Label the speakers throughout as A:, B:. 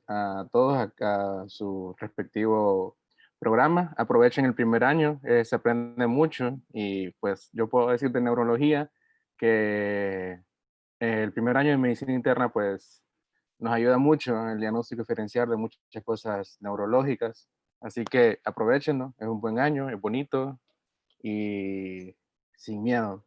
A: a todos a su respectivo programa. Aprovechen el primer año, se aprende mucho y pues yo puedo decir de neurología que el primer año de medicina interna pues nos ayuda mucho en el diagnóstico diferencial de muchas cosas neurológicas. Así que aprovechenlo, es un buen año, es bonito y sin miedo.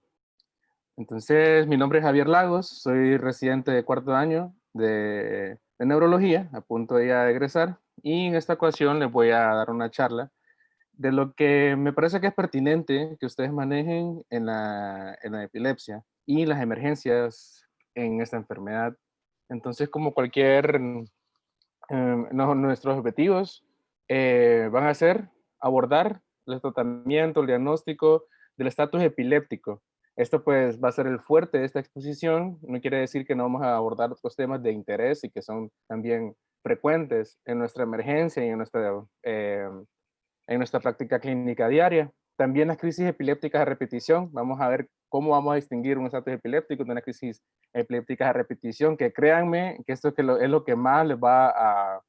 A: Entonces, mi nombre es Javier Lagos, soy residente de cuarto año de neurología, a punto de ya de egresar, y en esta ocasión les voy a dar una charla de lo que me parece que es pertinente que ustedes manejen en la epilepsia y las emergencias en esta enfermedad. Entonces, como cualquier, nuestros objetivos van a ser abordar el tratamiento, el diagnóstico del estatus epiléptico. Esto pues va a ser el fuerte de esta exposición. No quiere decir que no vamos a abordar otros temas de interés y que son también frecuentes en nuestra emergencia y en nuestra práctica clínica diaria. También las crisis epilépticas a repetición. Vamos a ver cómo vamos a distinguir un estatus epiléptico de una crisis epiléptica a repetición, que créanme que esto es lo que más les va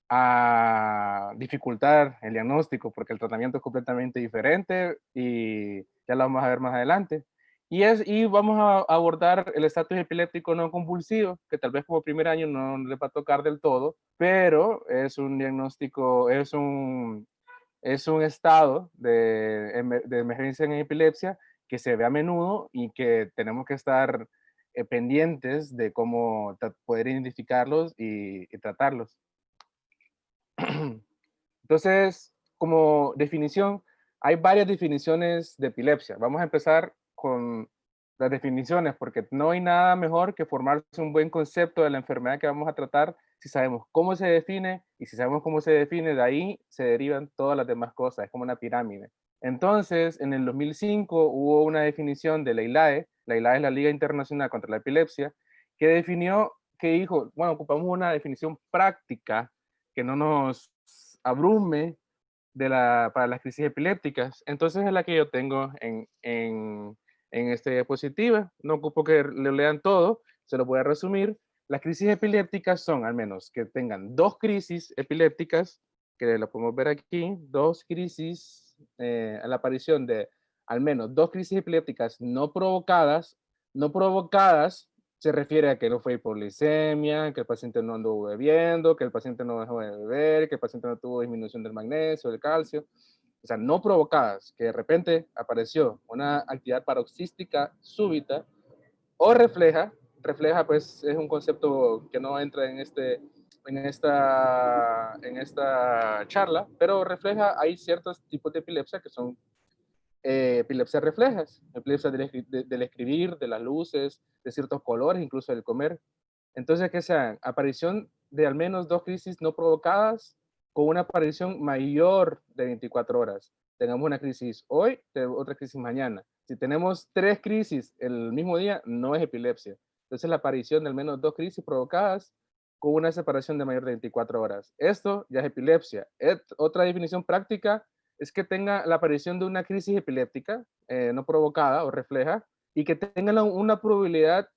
A: a dificultar el diagnóstico, porque el tratamiento es completamente diferente y ya lo vamos a ver más adelante. Y vamos a abordar el estatus epiléptico no convulsivo, que tal vez como primer año no le va a tocar del todo, pero es un diagnóstico, es un estado de emergencia en epilepsia que se ve a menudo y que tenemos que estar pendientes de cómo poder identificarlos y tratarlos. Entonces, como definición, hay varias definiciones de epilepsia. Vamos a empezar con las definiciones, porque no hay nada mejor que formarse un buen concepto de la enfermedad que vamos a tratar si sabemos cómo se define, y si sabemos cómo se define, de ahí se derivan todas las demás cosas, es como una pirámide. Entonces, en el 2005 hubo una definición de la ILAE es la Liga Internacional contra la Epilepsia, que definió, que dijo, bueno, ocupamos una definición práctica que no nos abrume para las crisis epilépticas. Entonces es la que yo tengo en esta diapositiva. No ocupo que lo lean todo, se lo voy a resumir. Las crisis epilépticas son al menos que tengan dos crisis epilépticas, que lo podemos ver aquí, dos crisis, a la aparición de al menos dos crisis epilépticas no provocadas se refiere a que no fue hipoglicemia, que el paciente no anduvo bebiendo, que el paciente no dejó de beber, que el paciente no tuvo disminución del magnesio, del calcio. O sea, no provocadas, que de repente apareció una actividad paroxística súbita o refleja pues es un concepto que no entra en esta charla, pero refleja, hay ciertos tipos de epilepsia que son epilepsias reflejas, epilepsia del escribir, de las luces, de ciertos colores, incluso del comer. Entonces, que sean aparición de al menos dos crisis no provocadas con una aparición mayor de 24 horas. Tengamos una crisis hoy, otra crisis mañana. Si tenemos tres crisis el mismo día, no es epilepsia. Entonces, la aparición de al menos dos crisis provocadas con una separación de mayor de 24 horas. Esto ya es epilepsia. Otra definición práctica es que tenga la aparición de una crisis epiléptica no provocada o refleja y que tenga una probabilidad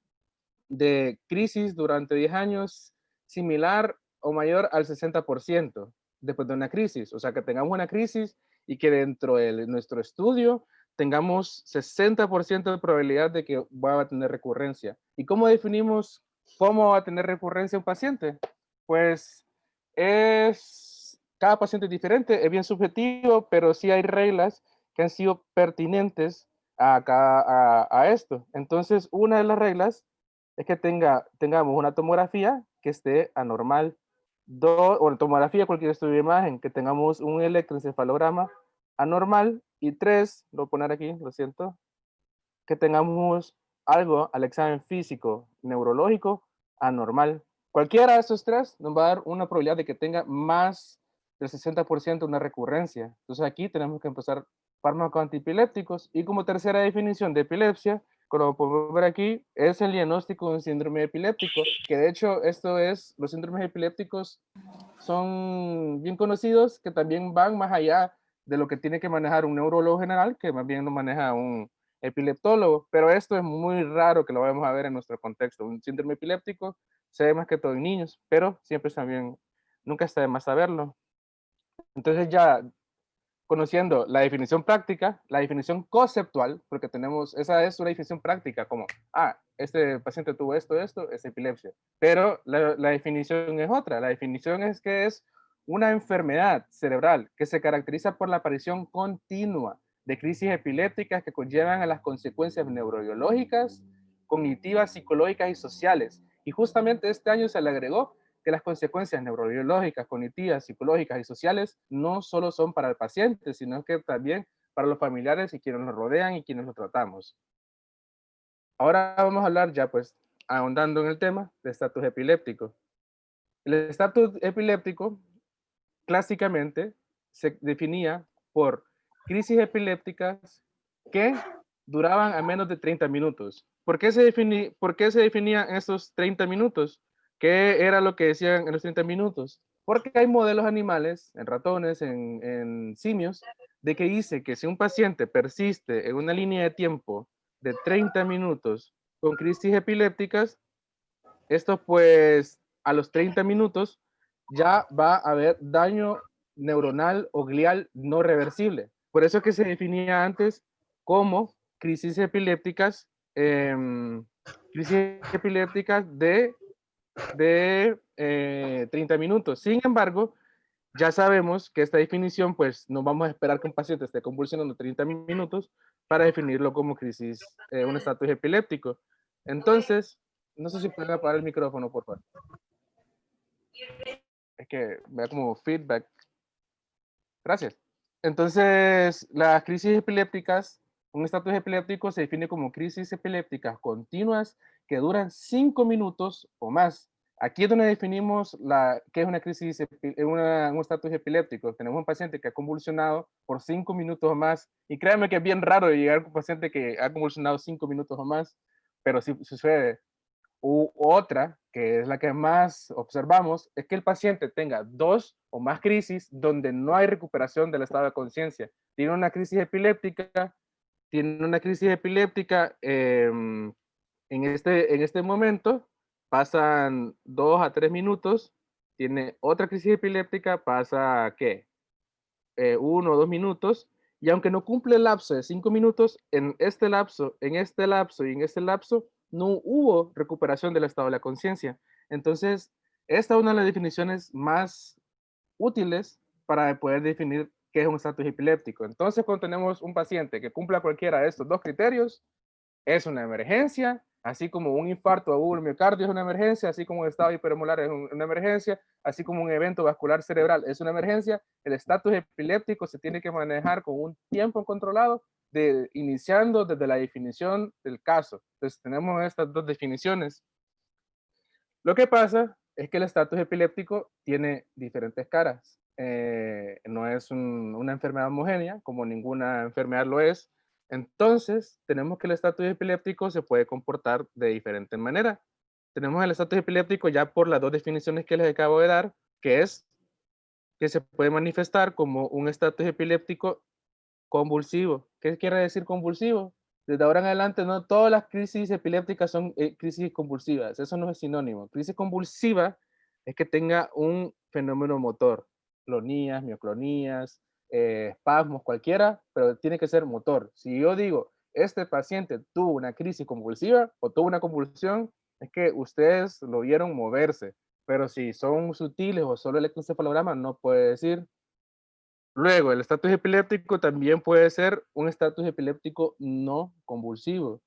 A: de crisis durante 10 años similar o mayor al 60% después de una crisis. O sea, que tengamos una crisis y que dentro de nuestro estudio tengamos 60% de probabilidad de que va a tener recurrencia. ¿Y cómo definimos cómo va a tener recurrencia un paciente? Pues cada paciente es diferente, es bien subjetivo, pero sí hay reglas que han sido pertinentes a esto. Entonces, una de las reglas es que tengamos una tomografía que esté anormal, o tomografía, cualquier estudio de imagen, que tengamos un electroencefalograma anormal, y tres, lo voy a poner aquí, lo siento, que tengamos algo al examen físico neurológico anormal. Cualquiera de esos tres nos va a dar una probabilidad de que tenga más del 60% una recurrencia. Entonces aquí tenemos que empezar fármacos antiepilépticos, y como tercera definición de epilepsia, como podemos ver aquí, es el diagnóstico de un síndrome epiléptico, que de hecho los síndromes epilépticos son bien conocidos, que también van más allá de lo que tiene que manejar un neurólogo general, que más bien lo maneja un epileptólogo, pero esto es muy raro que lo vayamos a ver en nuestro contexto. Un síndrome epiléptico se ve más que todo en niños, pero siempre también, nunca está de más saberlo. Entonces ya conociendo la definición práctica, la definición conceptual, porque tenemos, esa es una definición práctica, como, este paciente tuvo esto, es epilepsia. Pero la definición es otra, la definición es que es una enfermedad cerebral que se caracteriza por la aparición continua de crisis epilépticas que conllevan a las consecuencias neurobiológicas, cognitivas, psicológicas y sociales. Y justamente este año se le agregó que las consecuencias neurobiológicas, cognitivas, psicológicas y sociales no solo son para el paciente, sino que también para los familiares y quienes lo rodean y quienes lo tratamos. Ahora vamos a hablar ya pues ahondando en el tema de estatus epiléptico. El estatus epiléptico clásicamente se definía por crisis epilépticas que duraban a menos de 30 minutos. ¿Por qué se definían esos 30 minutos? ¿Qué era lo que decían en los 30 minutos? Porque hay modelos animales, en ratones, en simios, de que dice que si un paciente persiste en una línea de tiempo de 30 minutos con crisis epilépticas, esto pues a los 30 minutos ya va a haber daño neuronal o glial no reversible. Por eso es que se definía antes como crisis epilépticas, de 30 minutos. Sin embargo, ya sabemos que esta definición, pues no vamos a esperar que un paciente esté convulsionando 30 minutos para definirlo como crisis, un estatus epiléptico. Entonces, no sé si pueden apagar el micrófono, por favor. Es que me da como feedback. Gracias. Entonces, las crisis epilépticas, un estatus epiléptico se define como crisis epilépticas continuas que duran 5 minutos o más. Aquí es donde definimos qué es una crisis, un estatus epiléptico. Tenemos un paciente que ha convulsionado por 5 minutos o más, y créanme que es bien raro llegar con un paciente que ha convulsionado 5 minutos o más, pero sí sucede. U otra, que es la que más observamos, es que el paciente tenga 2 o más crisis donde no hay recuperación del estado de conciencia. Tiene una crisis epiléptica, en este momento, pasan 2 a 3 minutos, tiene otra crisis epiléptica, pasa, ¿qué? 1 o 2 minutos, y aunque no cumple el lapso de 5 minutos, en este lapso y en este lapso, no hubo recuperación del estado de la conciencia. Entonces, esta es una de las definiciones más útiles para poder definir qué es un estatus epiléptico. Entonces, cuando tenemos un paciente que cumpla cualquiera de estos dos criterios, es una emergencia, así como un infarto agudo del miocardio es una emergencia, así como un estado hiperemolar es una emergencia, así como un evento vascular cerebral es una emergencia. El estatus epiléptico se tiene que manejar con un tiempo controlado, iniciando desde la definición del caso. Entonces tenemos estas dos definiciones. Lo que pasa es que el estatus epiléptico tiene diferentes caras. No es una enfermedad homogénea, como ninguna enfermedad lo es. Entonces, tenemos que el estatus epiléptico se puede comportar de diferente manera. Tenemos el estatus epiléptico ya por las dos definiciones que les acabo de dar, que es que se puede manifestar como un estatus epiléptico convulsivo. ¿Qué quiere decir convulsivo? Desde ahora en adelante, no todas las crisis epilépticas son crisis convulsivas. Eso no es sinónimo. Crisis convulsiva es que tenga un fenómeno motor, clonías, mioclonías, espasmos, cualquiera, pero tiene que ser motor. Si yo digo, este paciente tuvo una crisis convulsiva o tuvo una convulsión, es que ustedes lo vieron moverse. Pero si son sutiles o solo electroencefalograma, no puede decir. Luego, el estatus epiléptico también puede ser un estatus epiléptico no convulsivo.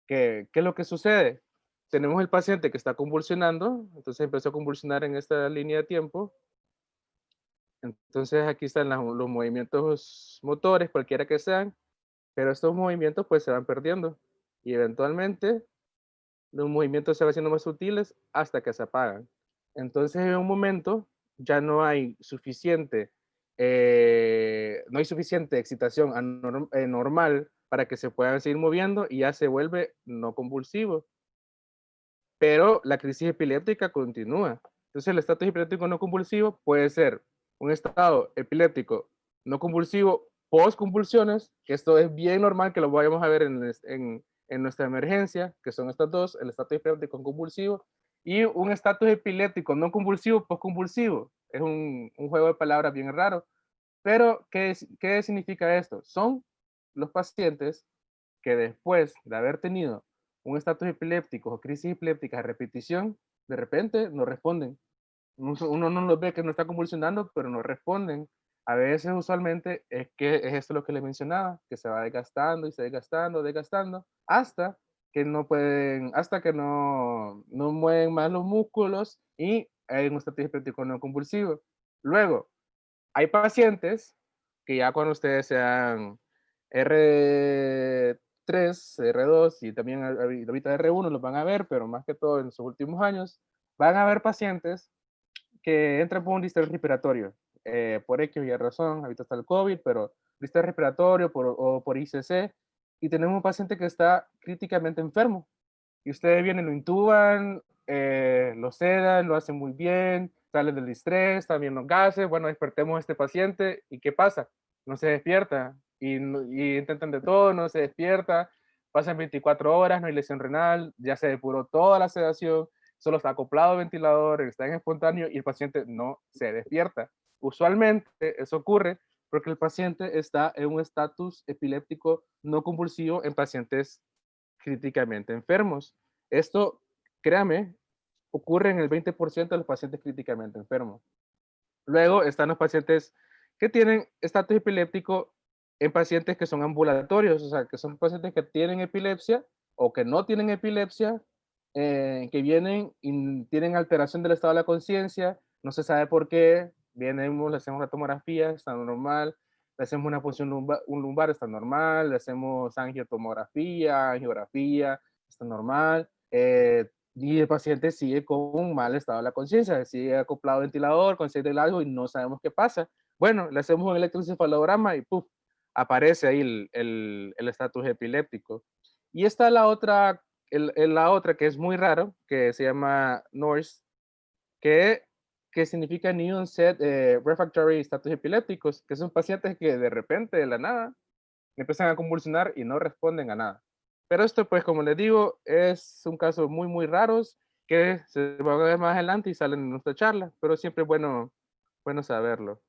A: ¿Qué es lo que sucede? Tenemos el paciente que está convulsionando, entonces empezó a convulsionar en esta línea de tiempo. Entonces aquí están los movimientos motores, cualquiera que sean, pero estos movimientos pues se van perdiendo y eventualmente los movimientos se van haciendo más sutiles hasta que se apagan. Entonces en un momento ya no hay suficiente excitación normal para que se puedan seguir moviendo y ya se vuelve no convulsivo. Pero la crisis epiléptica continúa. Entonces el estatus epiléptico no convulsivo puede ser un estado epiléptico no convulsivo post convulsiones, que esto es bien normal que lo vayamos a ver en nuestra emergencia, que son estas dos, el estatus epiléptico convulsivo y un estatus epiléptico no convulsivo, postconvulsivo. Es un juego de palabras bien raro. Pero, ¿qué significa esto? Son los pacientes que después de haber tenido un estatus epiléptico o crisis epiléptica a repetición, de repente no responden. Uno no los ve que no está convulsionando, pero no responden. A veces, usualmente, es que es esto lo que les mencionaba, que se va desgastando y se desgastando, desgastando, hasta que no mueven más los músculos y hay un estatus epiléptico no convulsivo. Luego, hay pacientes que ya cuando ustedes sean R3, R2 y también ahorita R1 los van a ver, pero más que todo en sus últimos años, van a ver pacientes que entran por un distrés respiratorio, por X o Y razón, ahorita está el COVID, pero distrés respiratorio o por ICC, y tenemos un paciente que está críticamente enfermo, y ustedes vienen, lo intuban, lo sedan, lo hacen muy bien, sale del distrés, también los gases, bueno, despertemos a este paciente, ¿y qué pasa? No se despierta, y intentan de todo, no se despierta, pasan 24 horas, no hay lesión renal, ya se depuró toda la sedación, solo está acoplado al ventilador, está en espontáneo y el paciente no se despierta. Usualmente eso ocurre porque el paciente está en un estatus epiléptico no convulsivo en pacientes críticamente enfermos. Esto, créame, ocurre en el 20% de los pacientes críticamente enfermos. Luego están los pacientes que tienen estatus epiléptico en pacientes que son ambulatorios, o sea, que son pacientes que tienen epilepsia o que no tienen epilepsia, que vienen y tienen alteración del estado de la conciencia, no se sabe por qué, vienen, le hacemos una tomografía, está normal, le hacemos una punción lumbar, está normal, le hacemos angiotomografía, angiografía, está normal, y el paciente sigue con un mal estado de la conciencia, sigue acoplado al ventilador, con sed de largo y no sabemos qué pasa. Bueno, le hacemos un electroencefalograma y ¡puf! Aparece ahí el estatus epiléptico. Y está la otra que es muy raro, que se llama NORS, que, que significa New Onset Refractory Status Epilépticos, que son pacientes que de repente, de la nada, empiezan a convulsionar y no responden a nada. Pero esto, pues, como les digo, es un caso muy, muy raros que se van a ver más adelante y salen en nuestra charla, pero siempre es bueno saberlo.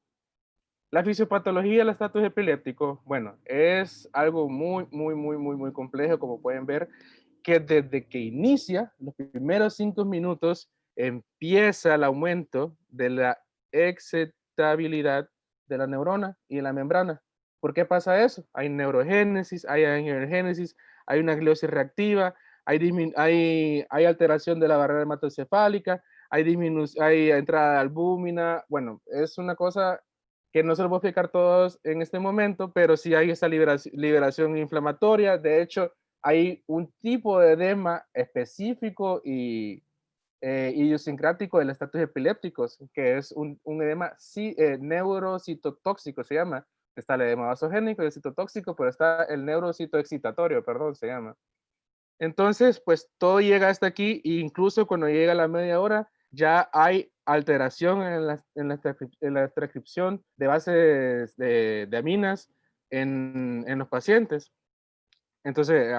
A: La fisiopatología del estatus epiléptico, bueno, es algo muy, muy, muy, muy, muy complejo, como pueden ver, que desde que inicia, los primeros 5 minutos, empieza el aumento de la excitabilidad de la neurona y de la membrana. ¿Por qué pasa eso? Hay neurogénesis, hay angiogénesis, hay una gliosis reactiva, hay alteración de la barrera hematocefálica, hay entrada de albúmina. Bueno, es una cosa que no se lo puedo explicar todos en este momento, pero sí hay esa liberación inflamatoria. De hecho, hay un tipo de edema específico y idiosincrático del estatus epilépticos, que es un edema neurocitotóxico, se llama. Está el edema vasogénico y el citotóxico, pero está el neurocitoexcitatorio, perdón, se llama. Entonces, pues todo llega hasta aquí e incluso cuando llega la media hora ya hay alteración en la transcripción de bases de aminas en los pacientes. Entonces,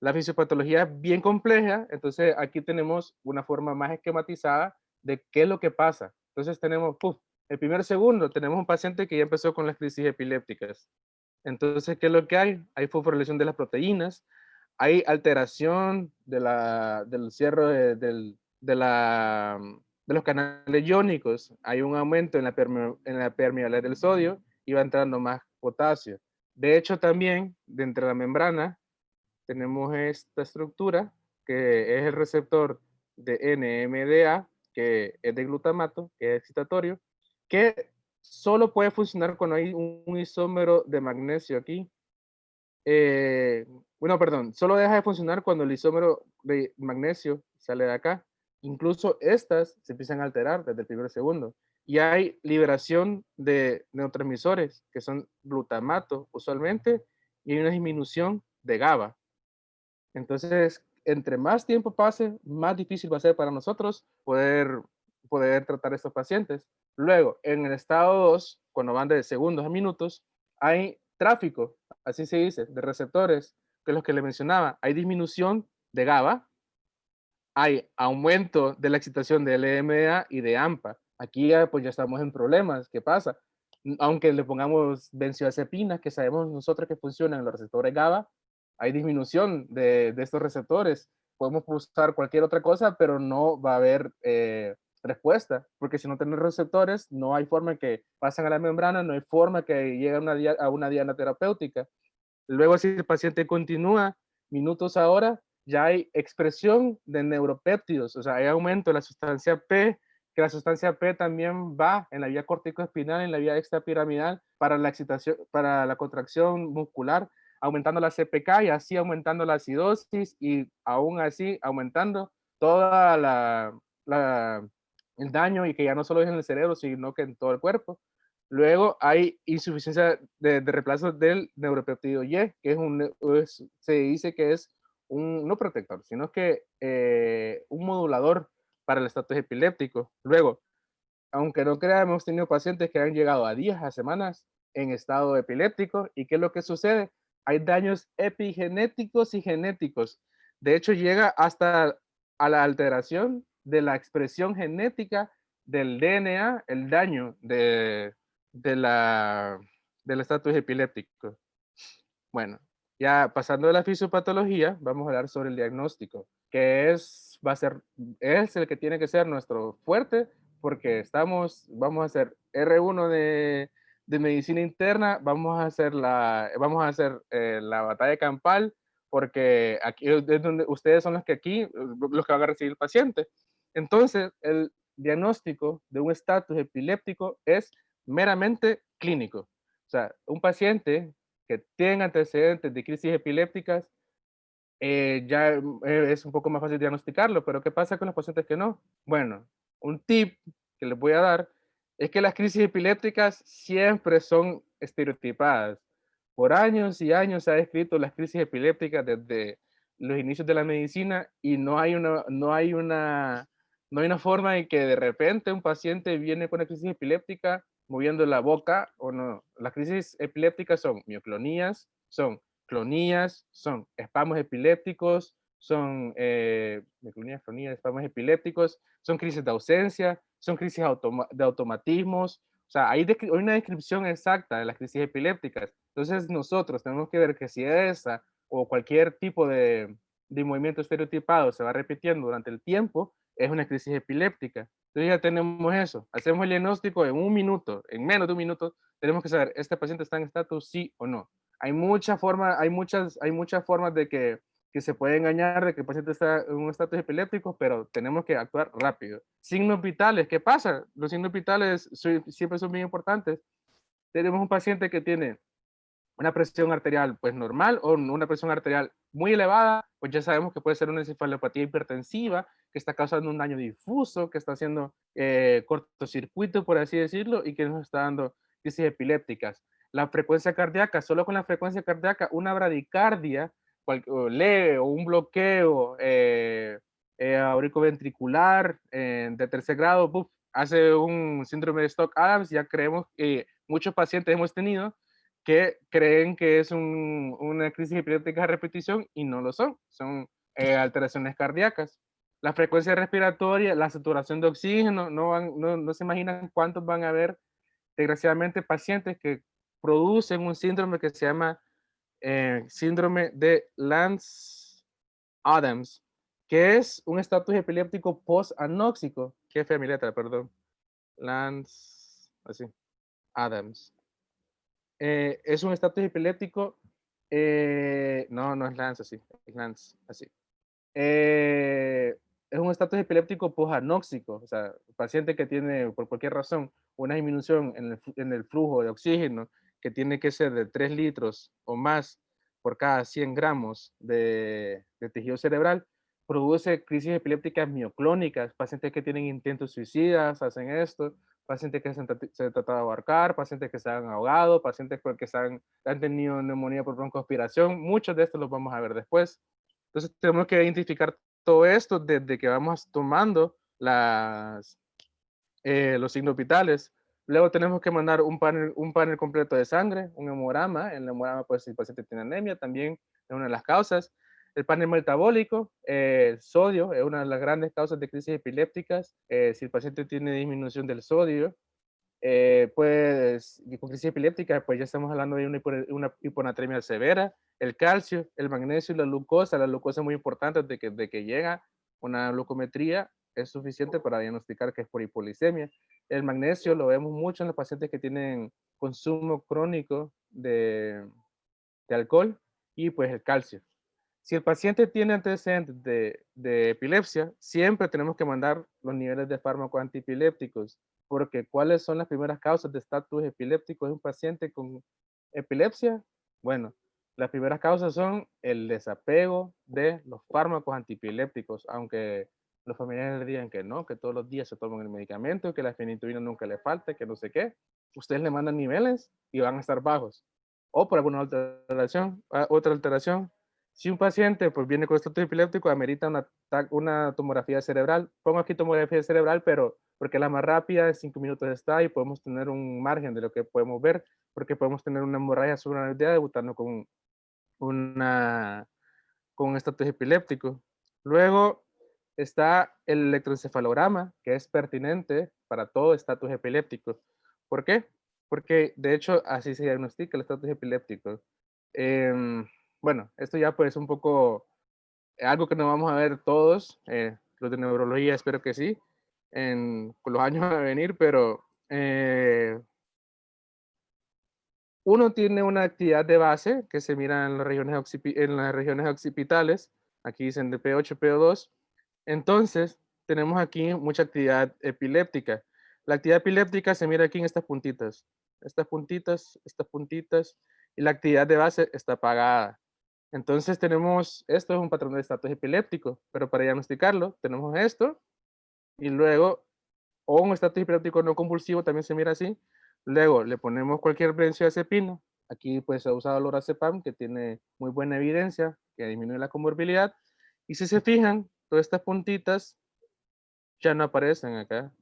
A: la fisiopatología es bien compleja, entonces aquí tenemos una forma más esquematizada de qué es lo que pasa. Entonces tenemos, el primer segundo, tenemos un paciente que ya empezó con las crisis epilépticas. Entonces, ¿qué es lo que hay? Hay fosforilación de las proteínas, hay alteración del cierre de los canales iónicos, hay un aumento en la permeabilidad del sodio y va entrando más potasio. De hecho, también, dentro de la membrana, tenemos esta estructura que es el receptor de NMDA, que es de glutamato, que es excitatorio, que solo puede funcionar cuando hay un isómero de magnesio aquí. Bueno, perdón, solo deja de funcionar cuando el isómero de magnesio sale de acá. Incluso estas se empiezan a alterar desde el primer segundo. Y hay liberación de neurotransmisores, que son glutamato usualmente, y hay una disminución de GABA. Entonces, entre más tiempo pase, más difícil va a ser para nosotros poder tratar a estos pacientes. Luego, en el estado 2, cuando van de segundos a minutos, hay tráfico, así se dice, de receptores, que es lo que le mencionaba. Hay disminución de GABA, hay aumento de la excitación de LMA y de AMPA. Aquí ya, pues ya estamos en problemas. ¿Qué pasa? Aunque le pongamos benzodiazepinas, que sabemos nosotros que funcionan en los receptores GABA, hay disminución de estos receptores. Podemos usar cualquier otra cosa, pero no va a haber respuesta, porque si no tenemos receptores, no hay forma que pasen a la membrana, no hay forma que llegue a una diana terapéutica. Luego, si el paciente continúa minutos a hora, ya hay expresión de neuropéptidos, o sea, hay aumento de la sustancia P, que la sustancia P también va en la vía corticoespinal, en la vía extrapiramidal, para la excitación, para la contracción muscular, aumentando la CPK y así aumentando la acidosis y aún así aumentando toda el daño y que ya no solo es en el cerebro, sino que en todo el cuerpo. Luego hay insuficiencia de reemplazo del neuropéptido Y, que se dice que es no protector, sino que un modulador para el estatus epiléptico. Luego, aunque no crean, hemos tenido pacientes que han llegado a días, a semanas en estado epiléptico. ¿Y qué es lo que sucede? Hay daños epigenéticos y genéticos. De hecho, llega hasta a la alteración de la expresión genética del DNA, el daño de la, del estatus epiléptico. Bueno, ya pasando de la fisiopatología, vamos a hablar sobre el diagnóstico, que es el que tiene que ser nuestro fuerte, porque vamos a hacer R1 de medicina interna, vamos a hacer la batalla campal, porque aquí es donde ustedes son los que los que van a recibir el paciente. Entonces, el diagnóstico de un estatus epiléptico es meramente clínico. O sea, un paciente que tienen antecedentes de crisis epilépticas, ya es un poco más fácil diagnosticarlo, pero ¿qué pasa con los pacientes que no? Bueno, un tip que les voy a dar es que las crisis epilépticas siempre son estereotipadas. Por años y años se ha descrito las crisis epilépticas desde los inicios de la medicina y no hay una forma en que de repente un paciente viene con una crisis epiléptica moviendo la boca o no. Las crisis epilépticas son mioclonías, son clonías, son espasmos epilépticos, son mioclonías, clonías, espasmos epilépticos, son crisis de ausencia, son crisis de automatismos. O sea, hay una descripción exacta de las crisis epilépticas. Entonces nosotros tenemos que ver que si esa o cualquier tipo de movimiento estereotipado se va repitiendo durante el tiempo, es una crisis epiléptica. Entonces ya tenemos eso. Hacemos el diagnóstico en un minuto, en menos de un minuto, tenemos que saber, ¿este paciente está en estatus sí o no? Hay muchas formas de que se puede engañar de que el paciente está en un estatus epiléptico, pero tenemos que actuar rápido. Signos vitales, ¿qué pasa? Los signos vitales siempre son bien importantes. Tenemos un paciente que tiene una presión arterial pues normal o una presión arterial muy elevada, pues ya sabemos que puede ser una encefalopatía hipertensiva, que está causando un daño difuso, que está haciendo cortocircuito, por así decirlo, y que nos está dando crisis epilépticas. La frecuencia cardíaca, solo con la frecuencia cardíaca, una bradicardia leve o un bloqueo auriculoventricular de tercer grado, hace un síndrome de Stock-Adams. Ya creemos que muchos pacientes hemos tenido que creen que es una crisis epiléptica a repetición y no lo son, son alteraciones cardíacas. La frecuencia respiratoria, la saturación de oxígeno, no se imaginan cuántos van a haber, desgraciadamente, pacientes que producen un síndrome que se llama síndrome de Lance-Adams, que es un estatus epiléptico post-anóxico, que fue mi letra, perdón, Lance, así, Adams. Es un estatus epiléptico, no es Lance así, es Lance así. Es un estatus epiléptico posanóxico, o sea, paciente que tiene por cualquier razón una disminución en el flujo de oxígeno que tiene que ser de 3 litros o más por cada 100 gramos de tejido cerebral, produce crisis epilépticas mioclónicas, pacientes que tienen intentos suicidas hacen esto, pacientes que se han tratado de abarcar, pacientes que se han ahogado, pacientes que han tenido neumonía por broncoaspiración, muchos de estos los vamos a ver después. Entonces tenemos que identificar todo esto desde que vamos tomando los signos vitales. Luego tenemos que mandar un panel completo de sangre, un hemograma. En el hemograma, pues, si el paciente tiene anemia, también es una de las causas. El panel metabólico, el sodio es una de las grandes causas de crisis epilépticas. Si el paciente tiene disminución del sodio, pues con crisis epiléptica, pues ya estamos hablando de una hiponatremia severa. El calcio, el magnesio y la glucosa es muy importante de que llega una glucometría, es suficiente para diagnosticar que es por hipoglicemia. El magnesio lo vemos mucho en los pacientes que tienen consumo crónico de alcohol, y pues el calcio. Si el paciente tiene antecedentes de epilepsia, siempre tenemos que mandar los niveles de fármacos antiepilépticos, porque ¿cuáles son las primeras causas de estatus epiléptico de un paciente con epilepsia? Bueno, las primeras causas son el desapego de los fármacos antiepilépticos, aunque los familiares le digan que no, que todos los días se toman el medicamento, que la fenitoína nunca le falta, que no sé qué. Ustedes le mandan niveles y van a estar bajos. O por alguna otra alteración. Si un paciente pues, viene con estatus epiléptico, amerita una tomografía cerebral. Pongo aquí tomografía cerebral, pero porque la más rápida, en 5 minutos está, y podemos tener un margen de lo que podemos ver, porque podemos tener una hemorragia subaracnoidea debutando con un estatus epiléptico. Luego está el electroencefalograma, que es pertinente para todo estatus epiléptico. ¿Por qué? Porque de hecho así se diagnostica el estatus epiléptico. Bueno, esto ya pues un poco algo que no vamos a ver todos, los de neurología espero que sí, con los años a venir, pero uno tiene una actividad de base que se mira en las regiones occipitales, aquí dicen de P8, P2. Entonces, tenemos aquí mucha actividad epiléptica. La actividad epiléptica se mira aquí en estas puntitas, y la actividad de base está apagada. Entonces esto es un patrón de estatus epiléptico, pero para diagnosticarlo tenemos esto, y luego, o un estatus epiléptico no convulsivo también se mira así. Luego le ponemos cualquier benzodiazepina. Aquí pues se ha usado lorazepam, que tiene muy buena evidencia, que disminuye la comorbilidad. Y si se fijan, todas estas puntitas ya no aparecen acá,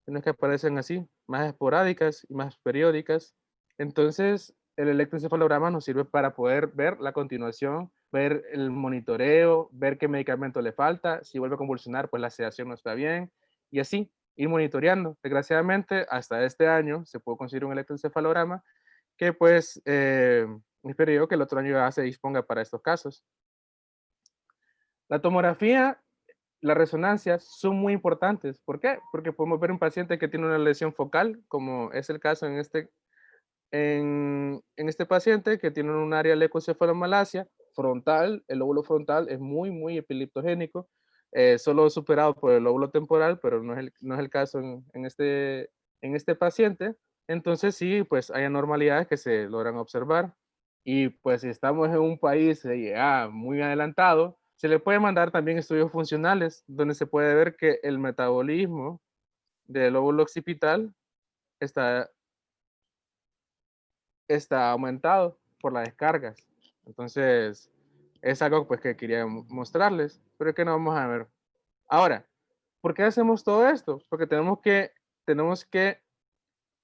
A: sino que aparecen así, más esporádicas y más periódicas. Entonces, el electroencefalograma nos sirve para poder ver la continuación, ver el monitoreo, ver qué medicamento le falta, si vuelve a convulsionar, pues la sedación no está bien, y así, ir monitoreando. Desgraciadamente, hasta este año se pudo conseguir un electroencefalograma que pues espero yo que el otro año ya se disponga para estos casos. La tomografía, las resonancias son muy importantes. ¿Por qué? Porque podemos ver un paciente que tiene una lesión focal, como es el caso en este paciente que tiene un área leucoencefalomalacia frontal. El lóbulo frontal es muy, muy epileptogénico, solo superado por el lóbulo temporal, pero no es el caso en este paciente. Entonces sí, pues hay anormalidades que se logran observar, y pues si estamos en un país muy adelantado, se le puede mandar también estudios funcionales, donde se puede ver que el metabolismo del lóbulo occipital está aumentado por las descargas. Entonces, es algo pues que quería mostrarles, pero que no vamos a ver. Ahora, ¿por qué hacemos todo esto? Porque tenemos que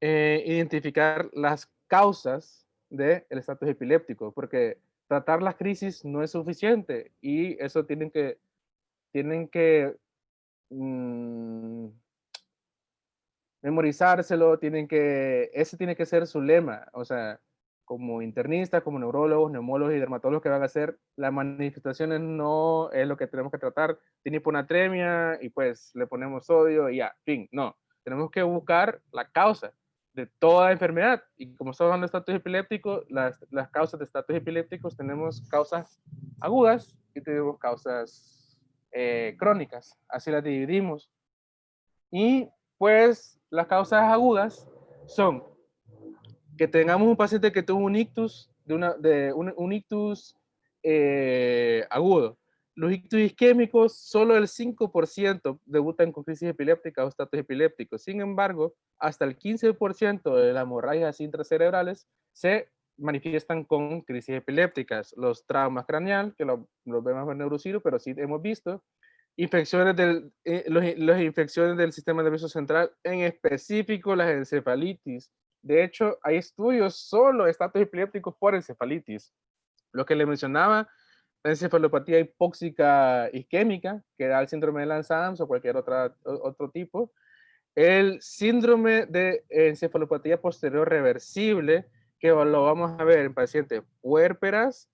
A: identificar las causas del estatus epiléptico, porque tratar las crisis no es suficiente, y eso tienen que mm, memorizárselo, ese tiene que ser su lema. O sea, como internistas, como neurólogos, neumólogos y dermatólogos que van a hacer, las manifestaciones no es lo que tenemos que tratar. Tiene hiponatremia y pues le ponemos sodio y ya, fin. No, tenemos que buscar la causa de toda enfermedad. Y como estamos hablando de estatus epiléptico, las causas de estatus epilépticos, tenemos causas agudas y tenemos causas crónicas. Así las dividimos. Y pues las causas agudas son que tengamos un paciente que tuvo un ictus, un ictus agudo. Los ictus isquémicos, solo el 5% debutan con crisis epiléptica o estatus epiléptico. Sin embargo, hasta el 15% de las hemorragias intracerebrales se manifiestan con crisis epilépticas. Los traumas craneal, que lo vemos en neurociro, pero sí hemos visto, las infecciones del sistema nervioso central, en específico las encefalitis. De hecho, hay estudios solo de estatus epilépticos por encefalitis. Lo que le mencionaba la encefalopatía hipóxica isquémica, que da el síndrome de Lance-Arms o cualquier otro tipo. El síndrome de encefalopatía posterior reversible, que lo vamos a ver en pacientes puérperas,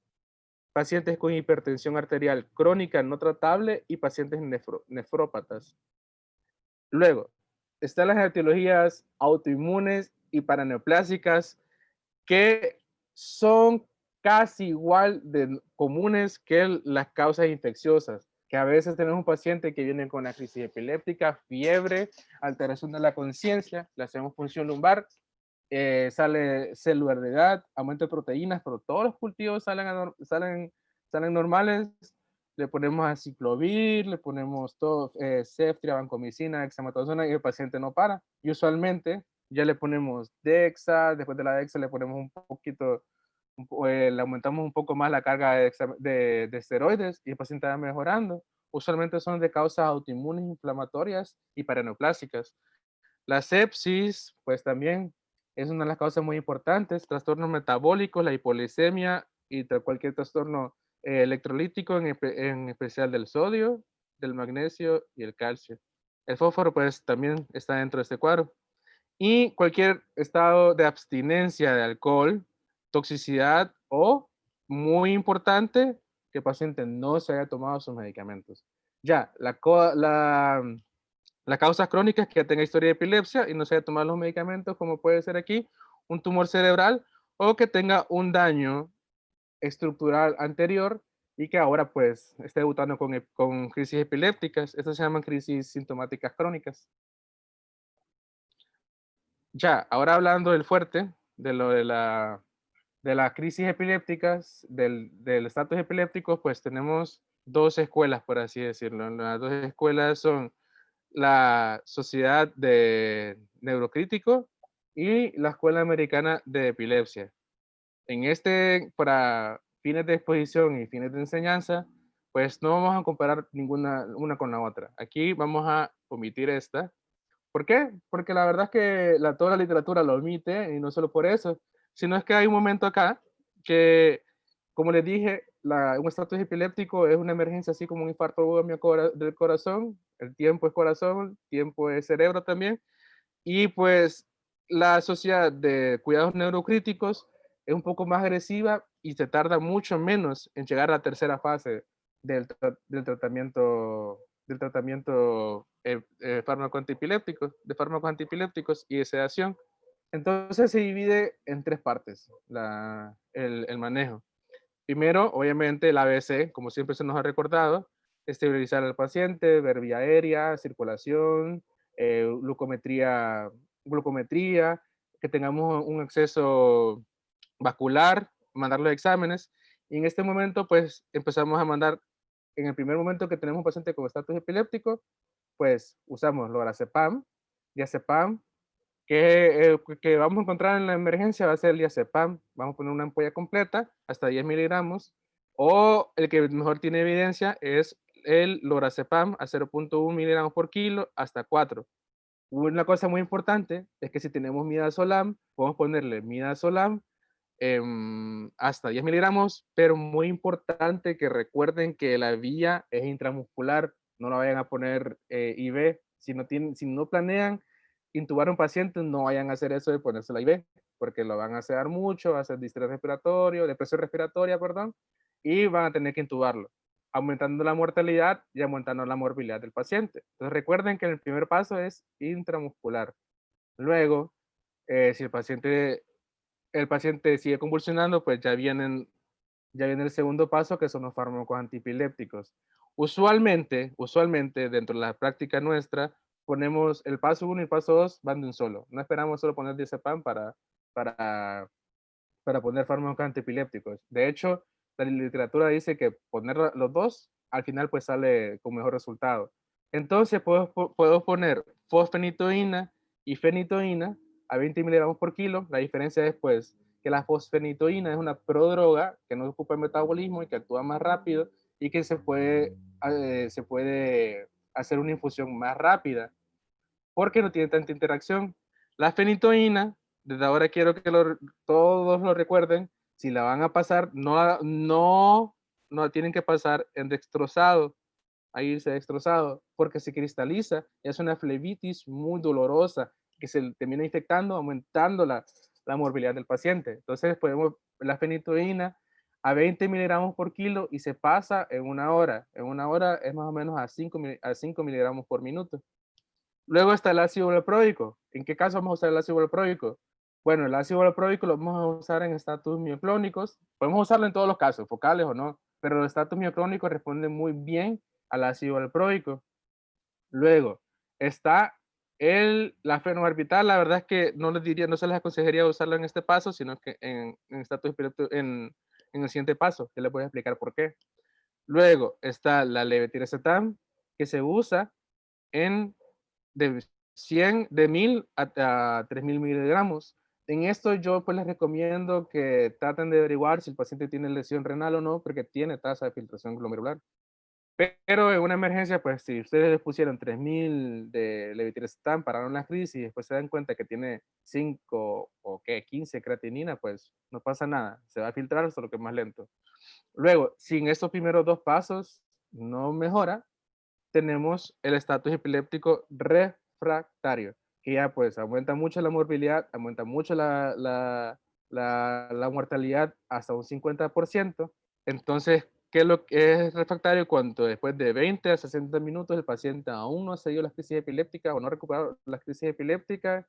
A: pacientes con hipertensión arterial crónica no tratable y pacientes nefrópatas. Luego, están las etiologías autoinmunes y paraneoplásicas, que son casi igual de comunes que las causas infecciosas, que a veces tenemos un paciente que viene con la crisis epiléptica, fiebre, alteración de la conciencia, le hacemos punción lumbar, sale celularidad, aumento de proteínas, pero todos los cultivos salen normales. Le ponemos aciclovir, le ponemos todo, ceftriaxona, vancomicina, hexametazona y el paciente no para. Y usualmente ya le ponemos Dexa, después de la Dexa le ponemos un poquito, le aumentamos un poco más la carga de esteroides y el paciente va mejorando. Usualmente son de causas autoinmunes, inflamatorias y paraneoplásicas. La sepsis, pues también es una de las causas muy importantes, trastornos metabólicos, la hipoglicemia y cualquier trastorno electrolítico, en especial del sodio, del magnesio y el calcio. El fósforo, pues también está dentro de este cuadro. Y cualquier estado de abstinencia de alcohol, toxicidad o, muy importante, que el paciente no se haya tomado sus medicamentos. Ya, las causas crónicas, que tenga historia de epilepsia y no se haya tomado los medicamentos, como puede ser aquí, un tumor cerebral o que tenga un daño estructural anterior y que ahora pues esté debutando con crisis epilépticas. Estas se llaman crisis sintomáticas crónicas. Ya, ahora hablando del fuerte, de lo de las crisis epilépticas, del estatus epiléptico, pues tenemos dos escuelas, por así decirlo. Las dos escuelas son la Sociedad de Neurocrítico y la Escuela Americana de Epilepsia. Para fines de exposición y fines de enseñanza, pues no vamos a comparar ninguna una con la otra. Aquí vamos a omitir esta. ¿Por qué? Porque la verdad es que toda la literatura lo omite, y no solo por eso, sino es que hay un momento acá que, como les dije, un estatus epiléptico es una emergencia así como un infarto del corazón, el tiempo es corazón, tiempo es cerebro también, y pues la sociedad de cuidados neurocríticos es un poco más agresiva y se tarda mucho menos en llegar a la tercera fase del tratamiento de fármacos antiepilépticos y de sedación. Entonces se divide en tres partes el manejo. Primero, obviamente, el ABC, como siempre se nos ha recordado, estabilizar al paciente, ver vía aérea, circulación, glucometría, que tengamos un acceso vascular, mandar los exámenes. Y en este momento, pues empezamos a mandar, en el primer momento que tenemos un paciente con estatus epiléptico, pues usamos lorazepam, diazepam, que vamos a encontrar en la emergencia va a ser el diazepam. Vamos a poner una ampolla completa, hasta 10 miligramos, o el que mejor tiene evidencia es el lorazepam a 0.1 miligramos por kilo hasta 4. Una cosa muy importante es que si tenemos midazolam, podemos ponerle midazolam hasta 10 miligramos, pero muy importante que recuerden que la vía es intramuscular, no la vayan a poner IV. Si no planean intubar a un paciente, no vayan a hacer eso de ponerse la IV, porque lo van a hacer mucho, va a ser distrés respiratorio, depresión respiratoria, perdón, y van a tener que intubarlo, aumentando la mortalidad y aumentando la morbilidad del paciente. Entonces recuerden que el primer paso es intramuscular. Luego, si el paciente sigue convulsionando, pues ya viene el segundo paso, que son los fármacos antiepilépticos. Usualmente, dentro de la práctica nuestra, ponemos el paso 1 y el paso 2 van de un solo. No esperamos solo poner diazepam para, para poner fármacos antiepilépticos. De hecho, la literatura dice que poner los dos, al final pues sale con mejor resultado. Entonces puedo poner fosfenitoína y fenitoína a 20 miligramos por kilo. La diferencia es pues que la fosfenitoína es una prodroga que no ocupa el metabolismo y que actúa más rápido y que se puede hacer una infusión más rápida porque no tiene tanta interacción. La fenitoína, desde ahora quiero que todos lo recuerden, si la van a pasar, no no tienen que pasar en dextrosado, a irse destrozado, porque se cristaliza, es una flebitis muy dolorosa que se termina infectando, aumentando la morbilidad del paciente. Entonces, podemos la fenitoína a 20 miligramos por kilo y se pasa en una hora. En una hora es más o menos a 5 miligramos por minuto. Luego está el ácido valproico. ¿En qué caso vamos a usar el ácido valproico? Bueno, el ácido valproico lo vamos a usar en estatus mioclónicos. Podemos usarlo en todos los casos, focales o no, pero los estatus mioclónicos responden muy bien al ácido valproico. Luego está la fenobarbital. La verdad es que no les diría, no se les aconsejaría usarlo en este paso, sino que en estatus en el siguiente paso, que les voy a explicar por qué. Luego está la levetiracetam, que se usa en de 100, de 1000 a 3000 miligramos. En esto yo pues les recomiendo que traten de averiguar si el paciente tiene lesión renal o no, porque tiene tasa de filtración glomerular. Pero en una emergencia, pues si ustedes les pusieron 3000 de levetiracetam, pararon la crisis y después se dan cuenta que tiene 5 o qué, 15 creatinina, pues no pasa nada, se va a filtrar solo que más lento. Luego, si en estos primeros dos pasos no mejora, tenemos el estatus epiléptico refractario, que ya pues aumenta mucho la morbilidad, aumenta mucho la mortalidad hasta un 50%. Entonces, ¿qué es lo que es refractario? Cuando después de 20 a 60 minutos el paciente aún no ha seguido las crisis epilépticas o no ha recuperado las crisis epilépticas,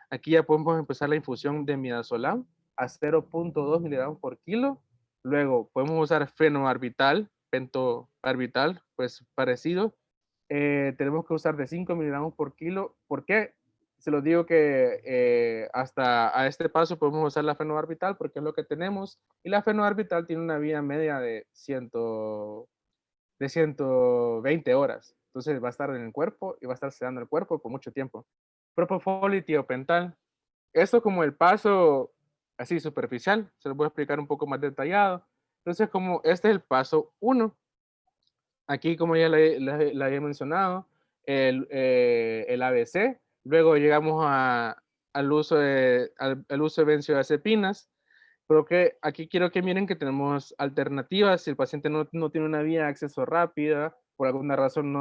A: aquí ya podemos empezar la infusión de midazolam a 0.2 miligramos por kilo. Luego podemos usar fenobarbital, pentobarbital, pues parecido. Tenemos que usar de 5 miligramos por kilo. ¿Por qué? Se los digo que hasta a este paso podemos usar la fenobarbital porque es lo que tenemos. Y la fenobarbital tiene una vida media de 120 horas. Entonces va a estar en el cuerpo y va a estar sedando el cuerpo por mucho tiempo. Propofol y tiopental. Esto como el paso así superficial, se lo voy a explicar un poco más detallado. Entonces, como este es el paso 1, aquí como ya le había mencionado, el ABC, luego llegamos al uso al uso de benzodiazepinas, pero que aquí quiero que miren que tenemos alternativas. Si el paciente no tiene una vía de acceso rápida, por alguna razón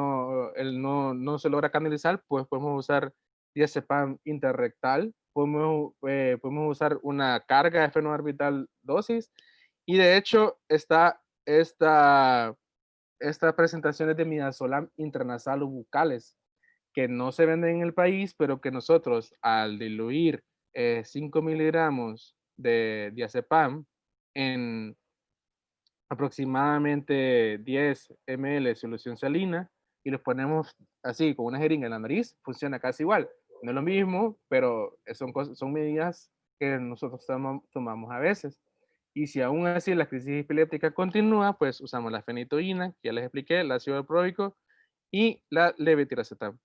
A: él no se logra canalizar, pues podemos usar diazepam interrectal, podemos usar una carga de fenobarbital dosis, y de hecho está estas presentaciones de midazolam intranasal o bucales que no se venden en el país, pero que nosotros al diluir 5 miligramos de diazepam en aproximadamente 10 ml de solución salina y los ponemos así con una jeringa en la nariz, funciona casi igual. No es lo mismo, pero son medidas que nosotros tomamos a veces. Y si aún así la crisis epiléptica continúa, pues usamos la fenitoína, que ya les expliqué, el ácido valproico y la levetiracetam.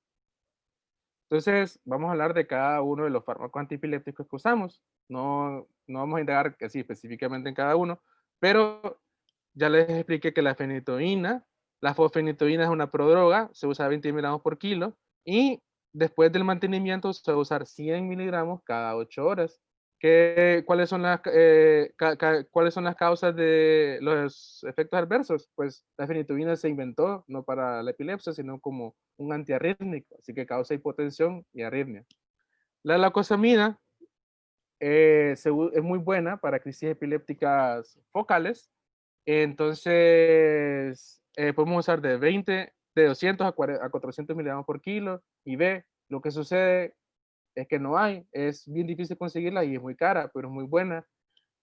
A: Entonces, vamos a hablar de cada uno de los fármacos antiepilépticos que usamos. No vamos a indagar así específicamente en cada uno, pero ya les expliqué que la fosfenitoína es una prodroga, se usa 20 miligramos por kilo y después del mantenimiento se va a usar 100 miligramos cada 8 horas. ¿Cuáles son las causas de los efectos adversos? Pues la fenitoína se inventó no para la epilepsia, sino como un antiarrítmico, así que causa hipotensión y arritmia. La lacosamida es muy buena para crisis epilépticas focales. Entonces, podemos usar de 200 a 400 miligramos por kilo. Y B, lo que sucede es que no hay, es bien difícil conseguirla y es muy cara, pero es muy buena.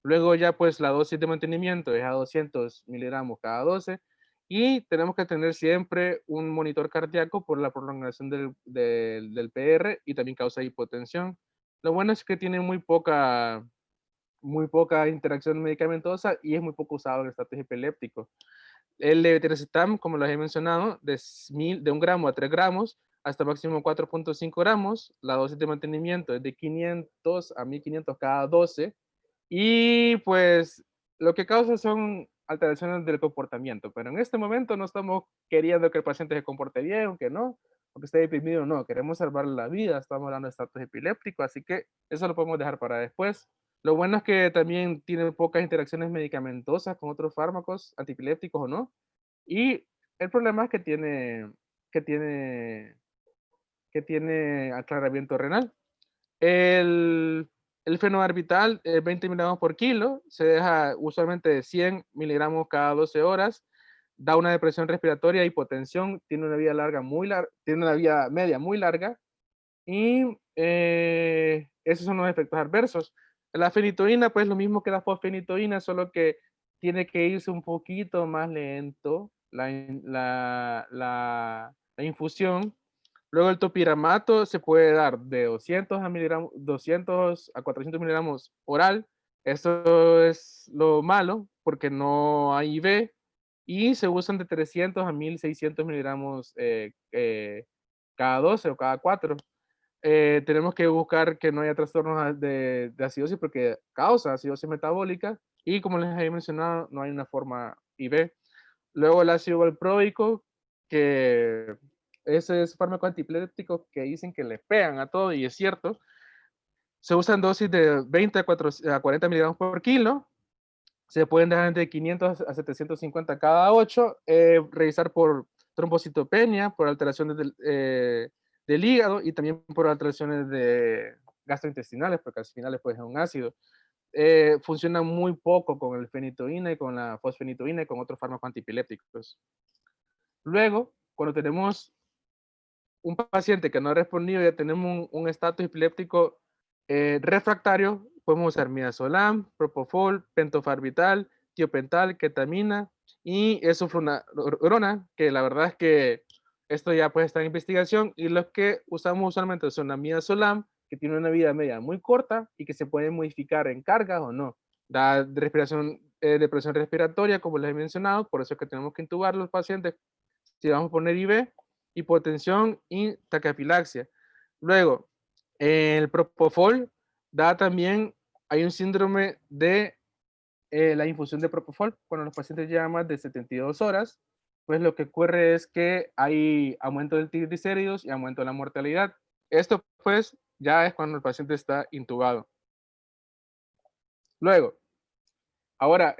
A: Luego ya pues la dosis de mantenimiento es a 200 miligramos cada 12 y tenemos que tener siempre un monitor cardíaco por la prolongación del PR y también causa hipotensión. Lo bueno es que tiene muy poca interacción medicamentosa y es muy poco usado en el estatus epiléptico. El levetiracetam, como les he mencionado, de 1 gramo a 3 gramos, hasta máximo 4.5 gramos. La dosis de mantenimiento es de 500 a 1500 cada 12. Y pues lo que causa son alteraciones del comportamiento. Pero en este momento no estamos queriendo que el paciente se comporte bien, aunque no, aunque esté deprimido, no. Queremos salvarle la vida. Estamos hablando de estatus epiléptico, así que eso lo podemos dejar para después. Lo bueno es que también tiene pocas interacciones medicamentosas con otros fármacos antipilépticos o no. Y el problema es que tiene, que tiene aclaramiento renal. El, el fenobarbital, 20 miligramos por kilo, se deja usualmente de 100 miligramos cada 12 horas, da una depresión respiratoria, hipotensión, tiene una vida larga muy larga, tiene una vida media muy larga, y esos son los efectos adversos. La fenitoína, pues lo mismo que la fosfenitoína, solo que tiene que irse un poquito más lento la infusión. Luego el topiramato se puede dar de 200 a, 200 a 400 miligramos oral. Eso es lo malo porque no hay IV y se usan de 300 a 1600 miligramos cada 12 o cada 4. Tenemos que buscar que no haya trastornos de acidosis porque causa acidosis metabólica y como les había mencionado, no hay una forma IV. Luego el ácido valproico, que ese es fármaco antipiléptico que dicen que le pegan a todo y es cierto. Se usan dosis de 20 a 40 miligramos por kilo. Se pueden dejar entre 500 a 750 cada 8. Revisar por trombocitopenia, por alteraciones del hígado y también por alteraciones de gastrointestinales, porque al final pues, es un ácido. Funciona muy poco con el fenitoína y con la fosfenitoína y con otros fármacos antipilépticos. Luego, cuando tenemos un paciente que no ha respondido, ya tenemos un estatus epiléptico refractario, podemos usar midazolam, propofol, pentofarbital, tiopental, ketamina y esoflurona, que la verdad es que esto ya puede estar en investigación, y los que usamos usualmente son la midazolam, que tiene una vida media muy corta y que se puede modificar en cargas o no. Da depresión respiratoria, como les he mencionado, por eso es que tenemos que intubar a los pacientes si vamos a poner IV, hipotensión y taquifilaxia. Luego, el propofol da también, hay un síndrome de la infusión de propofol cuando los pacientes llevan más de 72 horas, pues lo que ocurre es que hay aumento del triglicéridos y aumento de la mortalidad. Esto pues ya es cuando el paciente está intubado. Luego, ahora,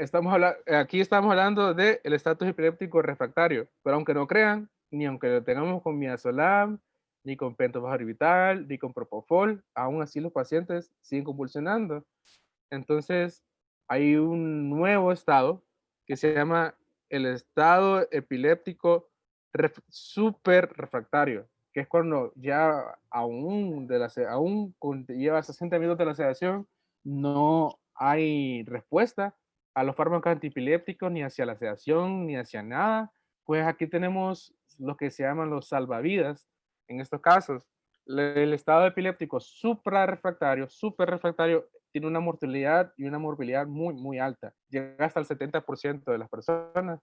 A: aquí estamos hablando del estatus epiléptico refractario, pero aunque no crean, ni aunque lo tengamos con midazolam, ni con pentobarbital, ni con propofol, aún así los pacientes siguen convulsionando. Entonces, hay un nuevo estado que se llama el estado epiléptico super refractario, que es cuando ya aún lleva 60 minutos de la sedación, no hay respuesta a los fármacos antipilépticos, ni hacia la sedación, ni hacia nada. Pues aquí tenemos lo que se llaman los salvavidas en estos casos. El estado epiléptico suprarrefractario, super refractario, tiene una mortalidad y una morbilidad muy, muy alta. Llega hasta el 70% de las personas.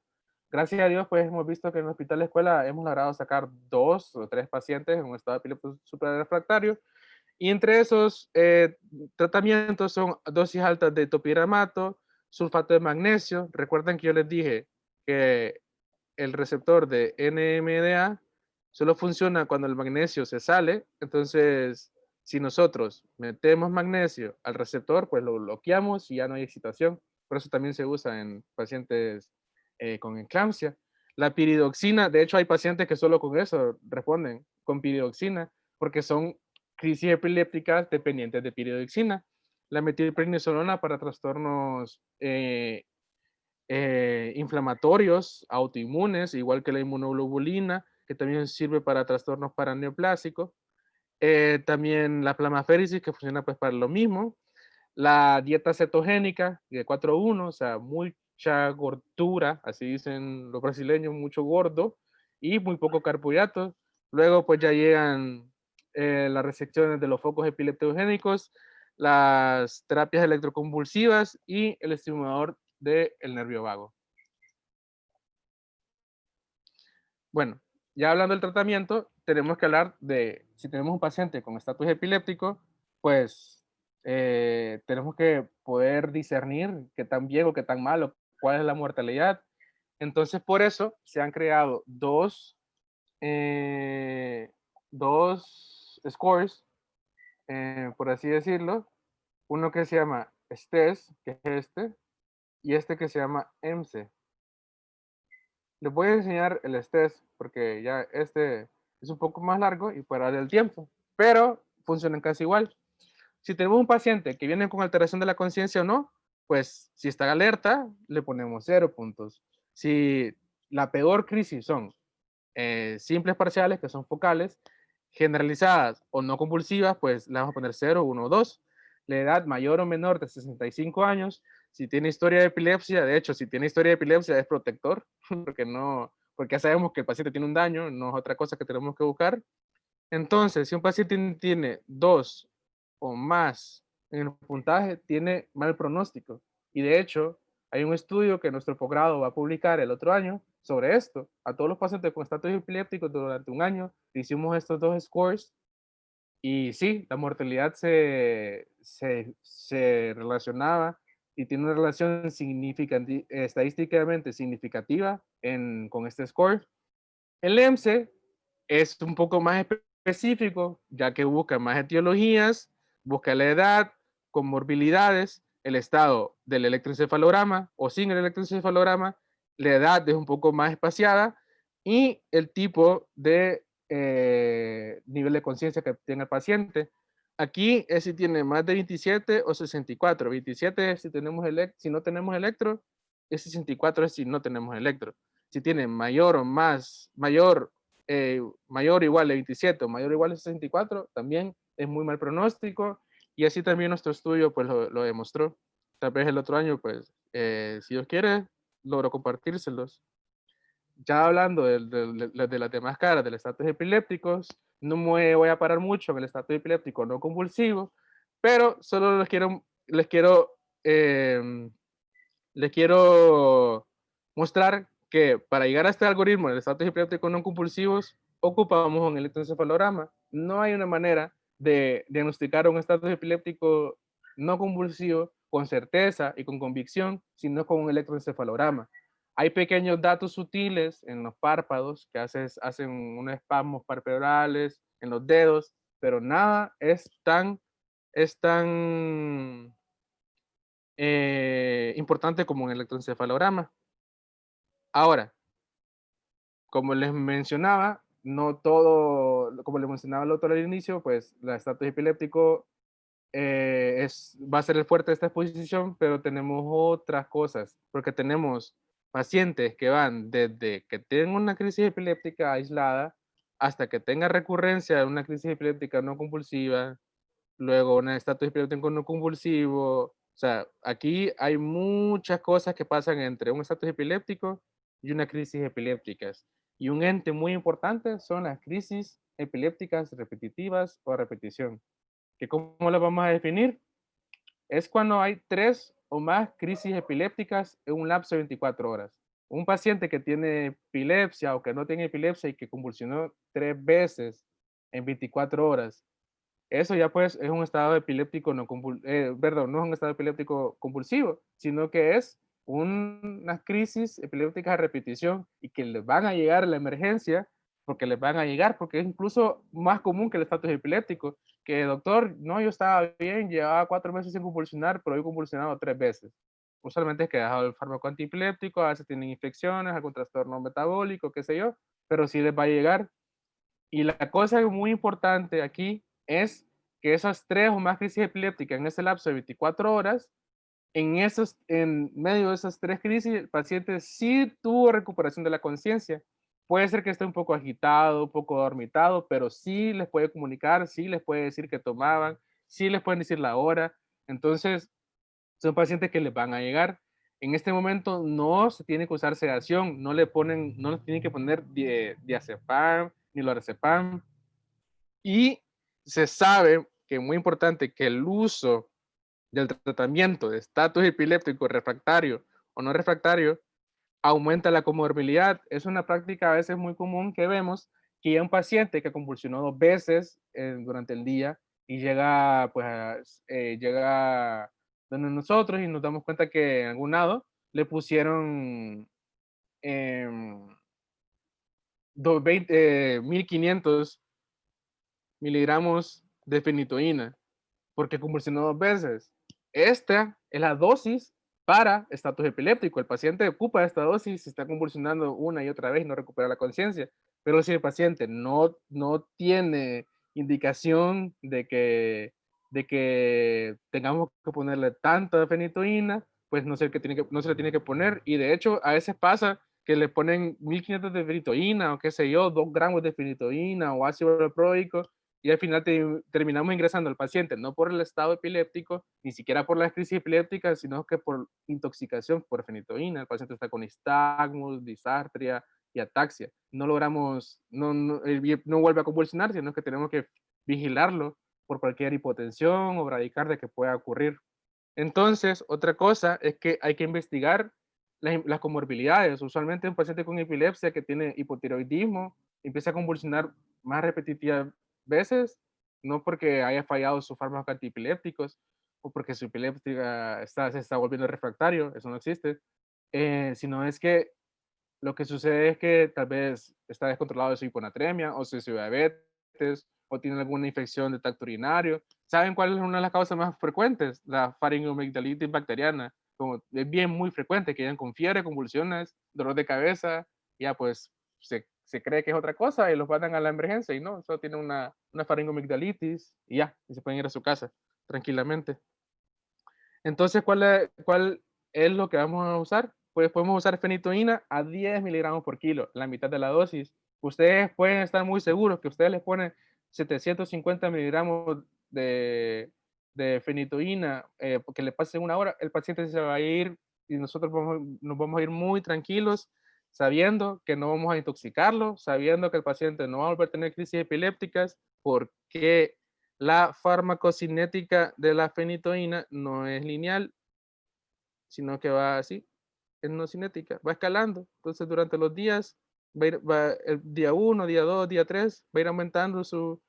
A: Gracias a Dios, pues hemos visto que en el hospital de escuela hemos logrado sacar 2 o 3 pacientes en un estado epiléptico suprarrefractario. Y entre esos tratamientos son dosis altas de topiramato, sulfato de magnesio. Recuerden que yo les dije que el receptor de NMDA solo funciona cuando el magnesio se sale. Entonces, si nosotros metemos magnesio al receptor, pues lo bloqueamos y ya no hay excitación. Por eso también se usa en pacientes con eclampsia. La piridoxina, de hecho hay pacientes que solo con eso responden, con piridoxina, porque son crisis epilépticas dependientes de piridoxina. La metilprednisolona para trastornos inflamatorios, autoinmunes, igual que la inmunoglobulina, que también sirve para trastornos paraneoplásicos. También la plasmaféresis, que funciona pues para lo mismo. La dieta cetogénica de 4-1, o sea, mucha gordura, así dicen los brasileños, mucho gordo y muy poco carbohidratos. Luego pues ya llegan las resecciones de los focos epileptogénicos, las terapias electroconvulsivas y el estimulador del nervio vago. Bueno, ya hablando del tratamiento, tenemos que hablar de si tenemos un paciente con estatus epiléptico, pues tenemos que poder discernir qué tan bien o qué tan malo, cuál es la mortalidad. Entonces, por eso se han creado dos scores, por así decirlo. Uno que se llama STES, que es este, y este que se llama EMSE. Les voy a enseñar el STES porque ya este es un poco más largo y para el tiempo, pero funcionan casi igual. Si tenemos un paciente que viene con alteración de la conciencia o no, pues si está alerta, le ponemos 0 puntos. Si la peor crisis son simples parciales, que son focales, generalizadas o no convulsivas, pues le vamos a poner 0, 1 o 2. La edad mayor o menor de 65 años, si tiene historia de epilepsia, de hecho, si tiene historia de epilepsia es protector, porque no, porque ya sabemos que el paciente tiene un daño, no es otra cosa que tenemos que buscar. Entonces, si un paciente tiene 2 o más en el puntaje, tiene mal pronóstico. Y de hecho, hay un estudio que nuestro posgrado va a publicar el otro año sobre esto. A todos los pacientes con estatus epilépticos durante un año hicimos estos dos scores y sí, la mortalidad se relacionaba y tiene una relación estadísticamente significativa con este score. El EMSE es un poco más específico, ya que busca más etiologías, busca la edad, comorbilidades, el estado del electroencefalograma o sin el electroencefalograma, la edad es un poco más espaciada y el tipo de nivel de conciencia que tenga el paciente. Aquí es si tiene más de 27 o 64. 27 es si, si no tenemos electro, y 64 es si no tenemos electro. Si tiene mayor o más, mayor o igual a 27 o mayor o igual a 64, también es muy mal pronóstico y así también nuestro estudio pues lo demostró. Tal vez el otro año, pues, si Dios quiere, logro compartírselos. Ya hablando de las demás caras del estatus epilépticos, no me voy a parar mucho en el estatus epiléptico no convulsivo, pero solo eh, les quiero mostrar que para llegar a este algoritmo de estatus epilépticos no compulsivos, ocupamos un electroencefalograma. No hay una manera de diagnosticar un estatus epiléptico no convulsivo con certeza y con convicción, sino con un electroencefalograma. Hay pequeños datos sutiles en los párpados que hacen unos espasmos palpebrales en los dedos, pero nada es tan importante como un electroencefalograma. Ahora, como les mencionaba, no todo, como les mencionaba el otro al inicio, pues el estatus epiléptico va a ser el fuerte de esta exposición, pero tenemos otras cosas, porque tenemos pacientes que van desde que tienen una crisis epiléptica aislada hasta que tenga recurrencia de una crisis epiléptica no compulsiva, luego un estatus epiléptico no convulsivo. O sea, aquí hay muchas cosas que pasan entre un estatus epiléptico y una crisis epiléptica. Y un ente muy importante son las crisis epilépticas repetitivas o a repetición. ¿Que cómo las vamos a definir? Es cuando hay 3 o más crisis epilépticas en un lapso de 24 horas. Un paciente que tiene epilepsia o que no tiene epilepsia y que convulsionó 3 veces en 24 horas, eso ya pues es un estado epiléptico perdón, no es un estado epiléptico compulsivo, sino que es unas crisis epilépticas a repetición y que les van a llegar a la emergencia porque les van a llegar, porque es incluso más común que el estatus epiléptico, que doctor, no, yo estaba bien, llevaba 4 meses sin convulsionar, pero he convulsionado 3 veces. Usualmente es que he dejado el fármaco antiepiléptico, a veces tienen infecciones, algún trastorno metabólico, qué sé yo, pero sí les va a llegar. Y la cosa muy importante aquí es que esas 3 o más crisis epilépticas en ese lapso de 24 horas, en medio de esas 3 crisis, el paciente sí tuvo recuperación de la conciencia. Puede ser que esté un poco agitado, un poco dormitado, pero sí les puede comunicar, sí les puede decir que tomaban, sí les pueden decir la hora. Entonces, son pacientes que les van a llegar. En este momento no se tiene que usar sedación, no le tienen que poner diazepam ni lorazepam. Y se sabe que es muy importante que el uso del tratamiento de estatus epiléptico refractario o no refractario aumenta la comorbilidad. Es una práctica a veces muy común que vemos que hay un paciente que convulsionó 2 veces durante el día y llega, pues, llega donde nosotros y nos damos cuenta que en algún lado le pusieron em, 1500 miligramos de fenitoína porque convulsionó 2 veces. esta es la dosis para estatus epiléptico. El paciente ocupa esta dosis, se está convulsionando una y otra vez y no recupera la conciencia. Pero si el paciente no tiene indicación de que tengamos que ponerle tanta fenitoína, pues no se le tiene que poner. Y de hecho, a veces pasa que le ponen 1500 de fenitoína o qué sé yo, 2 gramos de fenitoína o ácido valproico, y al final terminamos ingresando al paciente, no por el estado epiléptico, ni siquiera por la crisis epiléptica, sino que por intoxicación por fenitoína. El paciente está con nistagmus, disartria y ataxia. No logramos, no vuelve a convulsionar, sino que tenemos que vigilarlo por cualquier hipotensión o bradicardia que pueda ocurrir. Entonces, otra cosa es que hay que investigar las comorbilidades. Usualmente un paciente con epilepsia que tiene hipotiroidismo empieza a convulsionar más repetitivas veces, no porque haya fallado sus fármacos antiepilépticos o porque su epilepsia se está volviendo refractario, eso no existe, sino es que lo que sucede es que tal vez está descontrolado de su hiponatremia o su diabetes o tiene alguna infección de tracto urinario. ¿Saben cuál es una de las causas más frecuentes? La faringoamigdalitis bacteriana. Como es bien muy frecuente que hayan con fiebre, convulsiones, dolor de cabeza, ya pues se cree que es otra cosa y los mandan a la emergencia y no, solo tiene una faringoamigdalitis y ya, y se pueden ir a su casa tranquilamente. Entonces, ¿cuál es lo que vamos a usar? Pues podemos usar fenitoína a 10 miligramos por kilo, la mitad de la dosis. Ustedes pueden estar muy seguros que ustedes les ponen 750 miligramos de fenitoína, porque le pasen una hora, el paciente se va a ir y nosotros nos vamos a ir muy tranquilos, sabiendo que no vamos a intoxicarlo, sabiendo que el paciente no va a volver a tener crisis epilépticas, porque la farmacocinética de la fenitoína no es lineal, sino que va así, es no cinética, va escalando. Entonces, durante los días, va el día 1, día 2, día 3, va a ir aumentando sus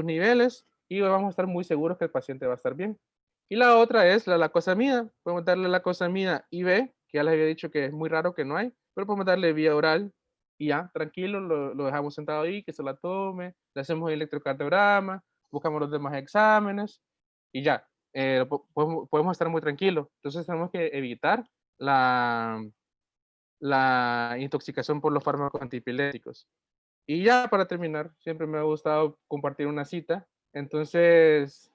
A: niveles y vamos a estar muy seguros que el paciente va a estar bien. Y la otra es la lacosamida. Podemos darle lacosamida IV, que ya les había dicho que es muy raro que no hay, pero podemos darle vía oral y ya, tranquilo, lo dejamos sentado ahí, que se la tome, le hacemos el electrocardiograma, buscamos los demás exámenes y ya, podemos estar muy tranquilos. Entonces tenemos que evitar la, la intoxicación por los fármacos antiepilépticos. Y ya para terminar, siempre me ha gustado compartir una cita. Entonces,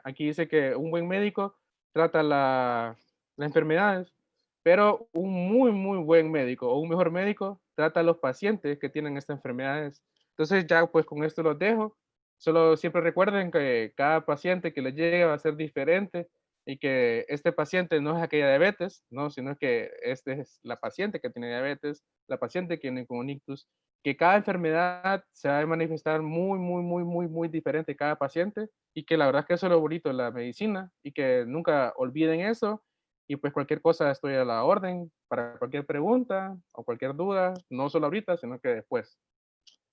A: aquí dice que un buen médico trata las enfermedades, pero un muy, muy buen médico o un mejor médico trata a los pacientes que tienen estas enfermedades. Entonces, ya pues con esto los dejo. Solo siempre recuerden que cada paciente que les llegue va a ser diferente y que este paciente no es aquella diabetes, ¿no? Sino que esta es la paciente que tiene diabetes, la paciente que tiene con ictus, que cada enfermedad se va a manifestar muy, muy, muy, muy, muy diferente cada paciente y que la verdad es que eso es lo bonito de la medicina y que nunca olviden eso y pues cualquier cosa estoy a la orden para cualquier pregunta o cualquier duda, no solo ahorita, sino que después.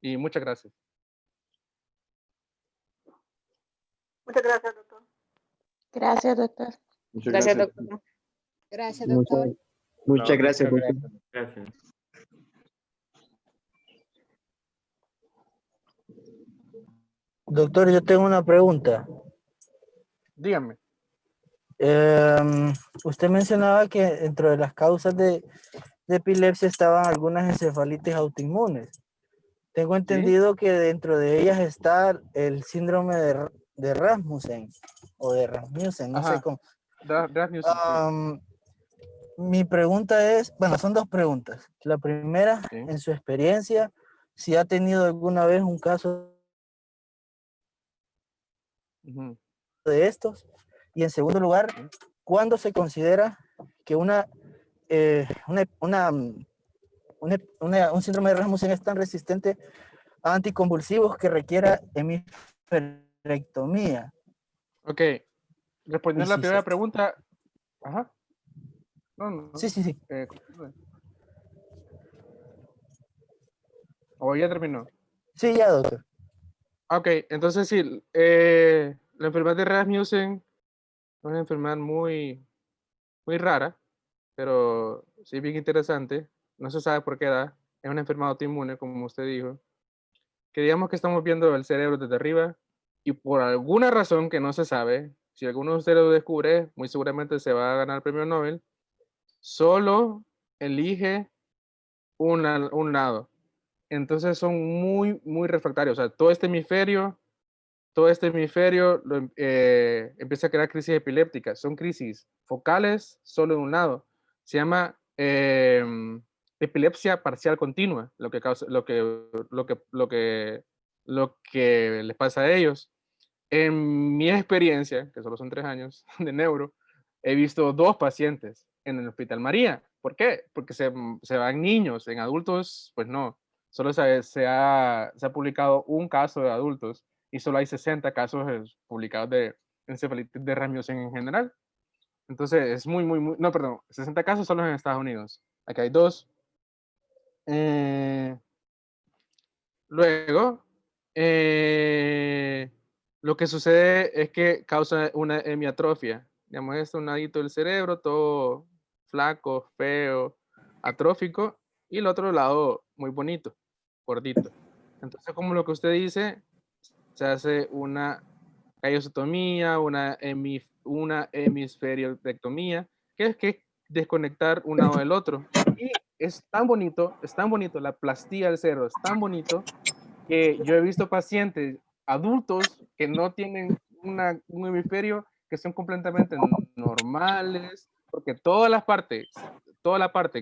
A: Y muchas gracias.
B: Muchas gracias, doctor.
C: Gracias, doctor.
D: Muchas
E: Gracias,
D: gracias.
E: doctor.
C: Gracias,
D: Muchas,
C: doctor.
D: muchas
F: No,
D: gracias,
F: muchas
D: doctor.
F: gracias.
G: Doctor, yo tengo una pregunta.
A: Díganme.
G: Usted mencionaba que dentro de las causas de epilepsia estaban algunas encefalitis autoinmunes. Tengo entendido que dentro de ellas está el síndrome de Rasmussen o de Rasmussen, no sé
A: Ajá.
G: cómo.
A: Rasmussen, sí.
G: Mi pregunta es, bueno, son dos preguntas. La primera,
A: Sí.
G: en su experiencia, si ha tenido alguna vez un caso
A: Ujú.
G: de estos. Y en segundo lugar, ¿cuándo se considera que un síndrome de Rasmussen es tan resistente a anticonvulsivos que requiera hemiferectomía?
A: Ok. Respondiendo a la primera pregunta. Ajá. No.
G: Sí.
A: Continúe. ¿O ya terminó?
G: Sí, ya, doctor.
A: Ok, entonces sí, la enfermedad de Rasmussen es una enfermedad muy, muy rara, pero sí bien interesante. No se sabe por qué da. Es una enfermedad autoinmune, como usted dijo. Que digamos que estamos viendo el cerebro desde arriba y por alguna razón que no se sabe, si alguno de ustedes lo descubre, muy seguramente se va a ganar el premio Nobel, solo elige un lado. Entonces son muy refractarios. O sea, todo este hemisferio empieza a crear crisis epilépticas. Son crisis focales solo de un lado. Se llama epilepsia parcial continua, lo que les pasa a ellos. En mi experiencia, que solo son 3 años de neuro, he visto 2 pacientes en el Hospital María. ¿Por qué? Porque se van niños, en adultos, pues no. Solo se ha publicado un caso de adultos y solo hay 60 casos publicados de encefalitis de Rasmussen en general. Entonces es no, perdón, 60 casos solo en Estados Unidos. Aquí hay 2. Luego, lo que sucede es que causa una hemiatrofia. Digamos, es un ladito del cerebro, todo flaco, feo, atrófico, y el otro lado muy bonito, gordito. Entonces, como lo que usted dice, se hace una callosotomía, una hemisferiotectomía, que es que desconectar un lado del otro. Y es tan bonito, la plastía del cerebro es tan bonito que yo he visto pacientes adultos que no tienen un hemisferio, que son completamente normales, porque toda la parte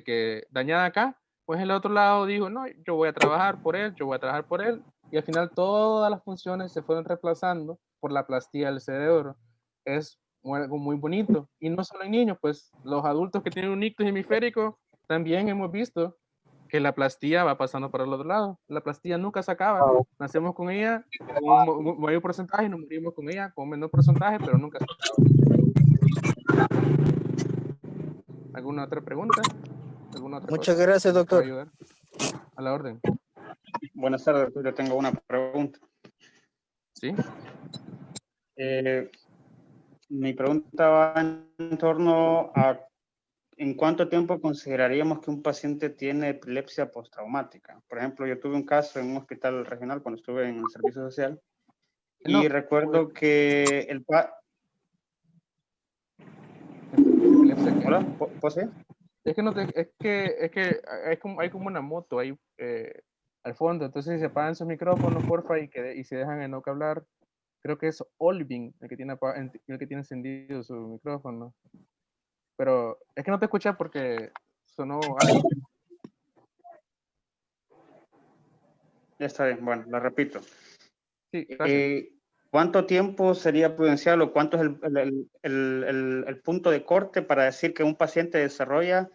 A: que dañada acá, pues el otro lado dijo, no, yo voy a trabajar por él, y al final todas las funciones se fueron reemplazando por la plastía del cerebro. Es algo muy bonito, y no solo en niños, pues los adultos que tienen un ictus hemisférico, también hemos visto que la plastía va pasando para el otro lado. La plastía nunca se acaba. Nacemos con ella con un mayor porcentaje y nos morimos con ella con un menor porcentaje, pero nunca se acaba. ¿Alguna otra pregunta? ¿Alguna otra
G: Muchas
A: cosa
G: gracias,
A: que pueda
G: doctor.
A: ayudar? A la orden.
D: Buenas tardes, yo tengo una pregunta.
A: ¿Sí?
D: Mi pregunta va en torno a ¿en cuánto tiempo consideraríamos que un paciente tiene epilepsia postraumática? Por ejemplo, yo tuve un caso en un hospital regional cuando estuve en el servicio social y
A: No,
D: recuerdo que
A: epilepsia, ¿qué?
D: ¿Hola? ¿Puedo seguir?
A: Es que hay como una moto ahí al fondo, entonces si se apagan sus micrófonos, porfa, y se dejan en no que hablar. Creo que es Olvin el que tiene encendido su micrófono. Pero es que no te escuché porque sonó algo.
D: Ya está bien, bueno, la repito.
A: Sí, gracias.
D: ¿Cuánto tiempo sería prudencial o cuánto es el punto de corte para decir que un paciente desarrolla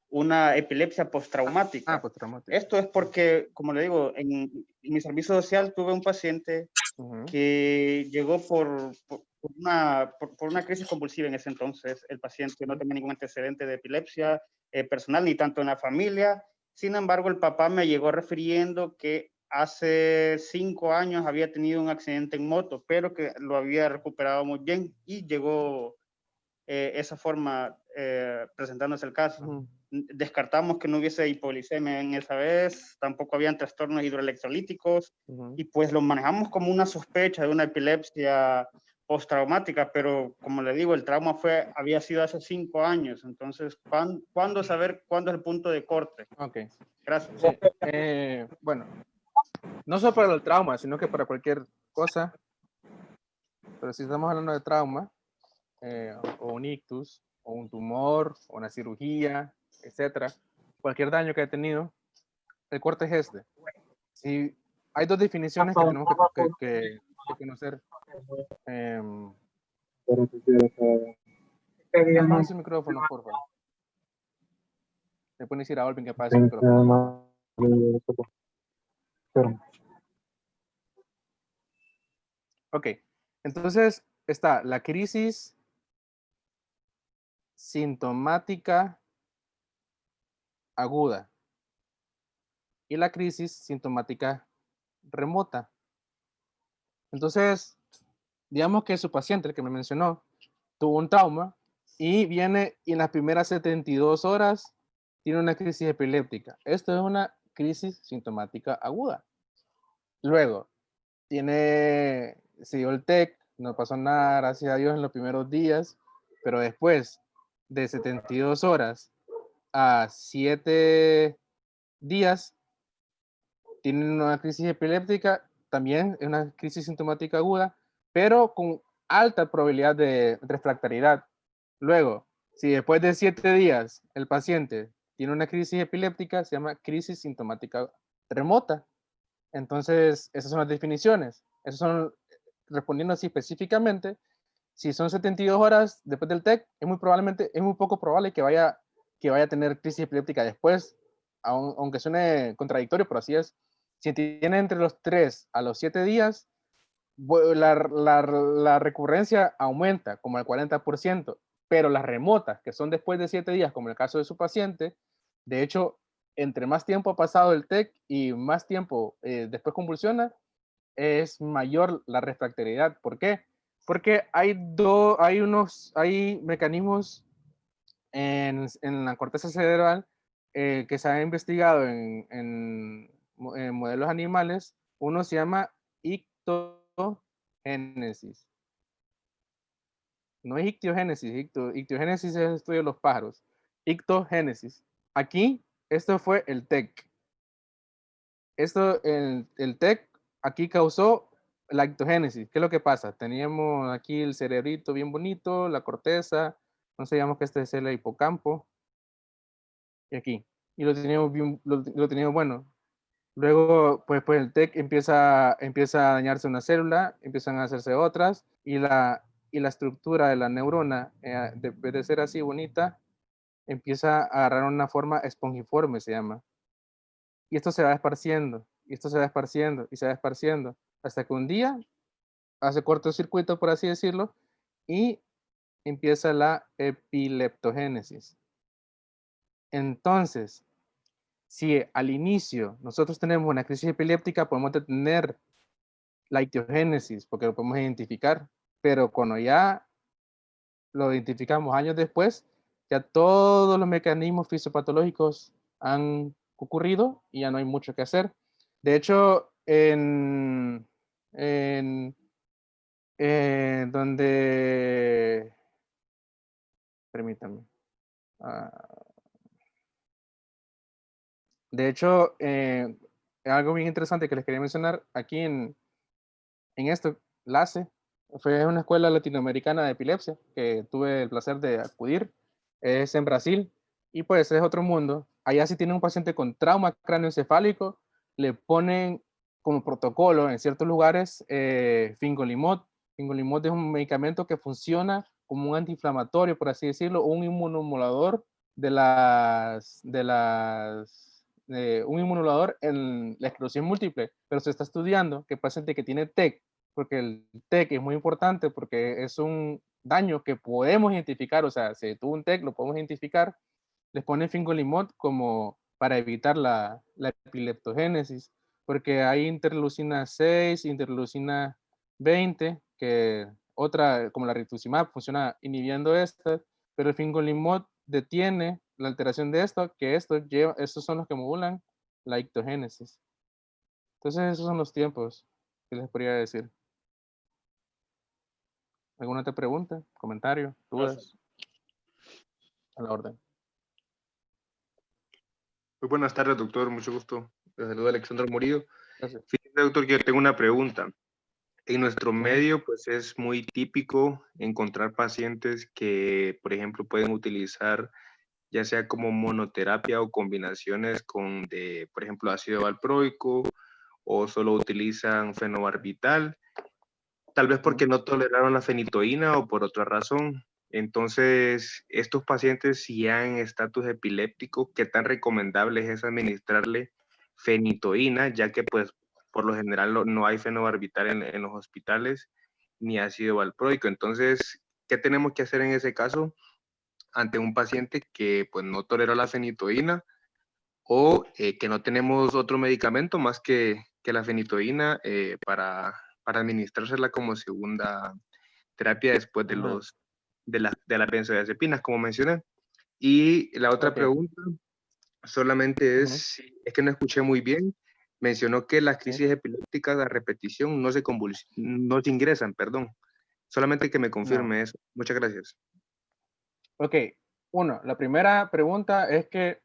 D: una epilepsia postraumática?
A: Pues traumático.
D: Esto es porque, como le digo, en mi servicio social tuve un paciente que llegó por una crisis convulsiva en ese entonces. El paciente no tenía ningún antecedente de epilepsia personal, ni tanto en la familia. Sin embargo, el papá me llegó refiriendo que hace 5 años había tenido un accidente en moto, pero que lo había recuperado muy bien y llegó esa forma presentándose el caso. Descartamos que no hubiese hipoglicemia en esa vez, tampoco habían trastornos hidroelectrolíticos y pues lo manejamos como una sospecha de una epilepsia postraumática, pero como le digo, el trauma había sido hace 5 años, entonces, ¿cuándo saber cuándo es el punto de corte?
A: Ok.
D: Gracias.
A: Sí. Bueno, no solo para el trauma, sino que para cualquier cosa, pero si estamos hablando de trauma, o un ictus, o un tumor, o una cirugía, etcétera, cualquier daño que haya tenido, el corte es este. Si hay 2 definiciones que tenemos que conocer. Apaga su micrófono, por favor. Le pueden decir a Olvin que apague su micrófono. Ok, entonces está la crisis sintomática aguda y la crisis sintomática remota. Entonces, digamos que su paciente, el que me mencionó, tuvo un trauma y viene y en las primeras 72 horas tiene una crisis epiléptica. Esto es una crisis sintomática aguda. Luego, se dio el TEC, no pasó nada, gracias a Dios, en los primeros días, pero después de 72 horas a 7 días, tienen una crisis epiléptica, también es una crisis sintomática aguda, pero con alta probabilidad de refractariedad. Luego, si después de 7 días el paciente tiene una crisis epiléptica, se llama crisis sintomática remota. Entonces, esas son las definiciones. Esas son, respondiendo así específicamente, si son 72 horas después del TEC, es muy poco probable que vaya a tener crisis epiléptica después, aunque suene contradictorio, pero así es. Si tiene entre los 3 a los 7 días, la recurrencia aumenta como el 40%, pero las remotas, que son después de 7 días, como en el caso de su paciente, de hecho, entre más tiempo ha pasado el TEC y más tiempo después convulsiona, es mayor la refractariedad. ¿Por qué? Porque hay mecanismos en la corteza cerebral que se ha investigado en modelos animales. Uno se llama ictiogénesis. No es ictiogénesis, ictiogénesis es el estudio de los pájaros. Ictiogénesis. Aquí, esto fue el TEC. El TEC aquí causó la ictiogénesis. ¿Qué es lo que pasa? Teníamos aquí el cerebrito bien bonito, la corteza, no sabíamos que este es el hipocampo, y aquí. Y lo teníamos bien, lo teníamos bueno. Luego, pues el TEC empieza a dañarse una célula, empiezan a hacerse otras, y la estructura de la neurona, de ser así bonita, empieza a agarrar una forma espongiforme, se llama. Y esto se va esparciendo, y esto se va esparciendo, y se va esparciendo, hasta que un día hace cortocircuito, por así decirlo, y empieza la epileptogénesis. Entonces, si al inicio nosotros tenemos una crisis epiléptica, podemos detener la ictiogénesis, porque lo podemos identificar, pero cuando ya lo identificamos años después, ya todos los mecanismos fisiopatológicos han ocurrido y ya no hay mucho que hacer. De hecho, donde, permítame, de hecho, algo bien interesante que les quería mencionar aquí en esto, LACE, fue una escuela latinoamericana de epilepsia que tuve el placer de acudir, es en Brasil, y pues es otro mundo. Allá si tiene un paciente con trauma cráneoencefálico, le ponen como protocolo en ciertos lugares fingolimod. Fingolimod es un medicamento que funciona como un antiinflamatorio, por así decirlo, un inmunomodulador un inmunomodulador en la esclerosis múltiple, pero se está estudiando que paciente que tiene TEC, porque el TEC es muy importante porque es un daño que podemos identificar, o sea, si tuvo un TEC lo podemos identificar, les ponen fingolimod como para evitar la epileptogénesis, porque hay interleucina 6, interleucina 20, que otra, como la rituximab, funciona inhibiendo esta, pero el fingolimod detiene la alteración de esto, que estos son los que modulan la ictogénesis. Entonces, esos son los tiempos que les podría decir. ¿Alguna otra pregunta, comentario, dudas? A la orden.
E: Muy buenas tardes, doctor. Mucho gusto. Les saluda Alexandro Murillo.
A: Gracias.
E: Fíjate, doctor, que yo tengo una pregunta. En nuestro medio, pues es muy típico encontrar pacientes que, por ejemplo, pueden utilizar ya sea como monoterapia o combinaciones con, por ejemplo, ácido valproico, o solo utilizan fenobarbital, tal vez porque no toleraron la fenitoína o por otra razón. Entonces, estos pacientes, si ya en estatus epiléptico, ¿qué tan recomendable es administrarle fenitoína, ya que pues por lo general no hay fenobarbital en los hospitales, ni ácido valproico? Entonces, ¿qué tenemos que hacer en ese caso ante un paciente que pues no tolera la fenitoína, o que no tenemos otro medicamento más que la fenitoína para administrársela como segunda terapia después de las benzodiazepinas, como mencioné? Y la otra pregunta solamente es que no escuché muy bien. Mencionó que las crisis epilépticas a repetición no se ingresan, perdón. Solamente que me confirme eso. Muchas gracias.
A: Ok, la primera pregunta es que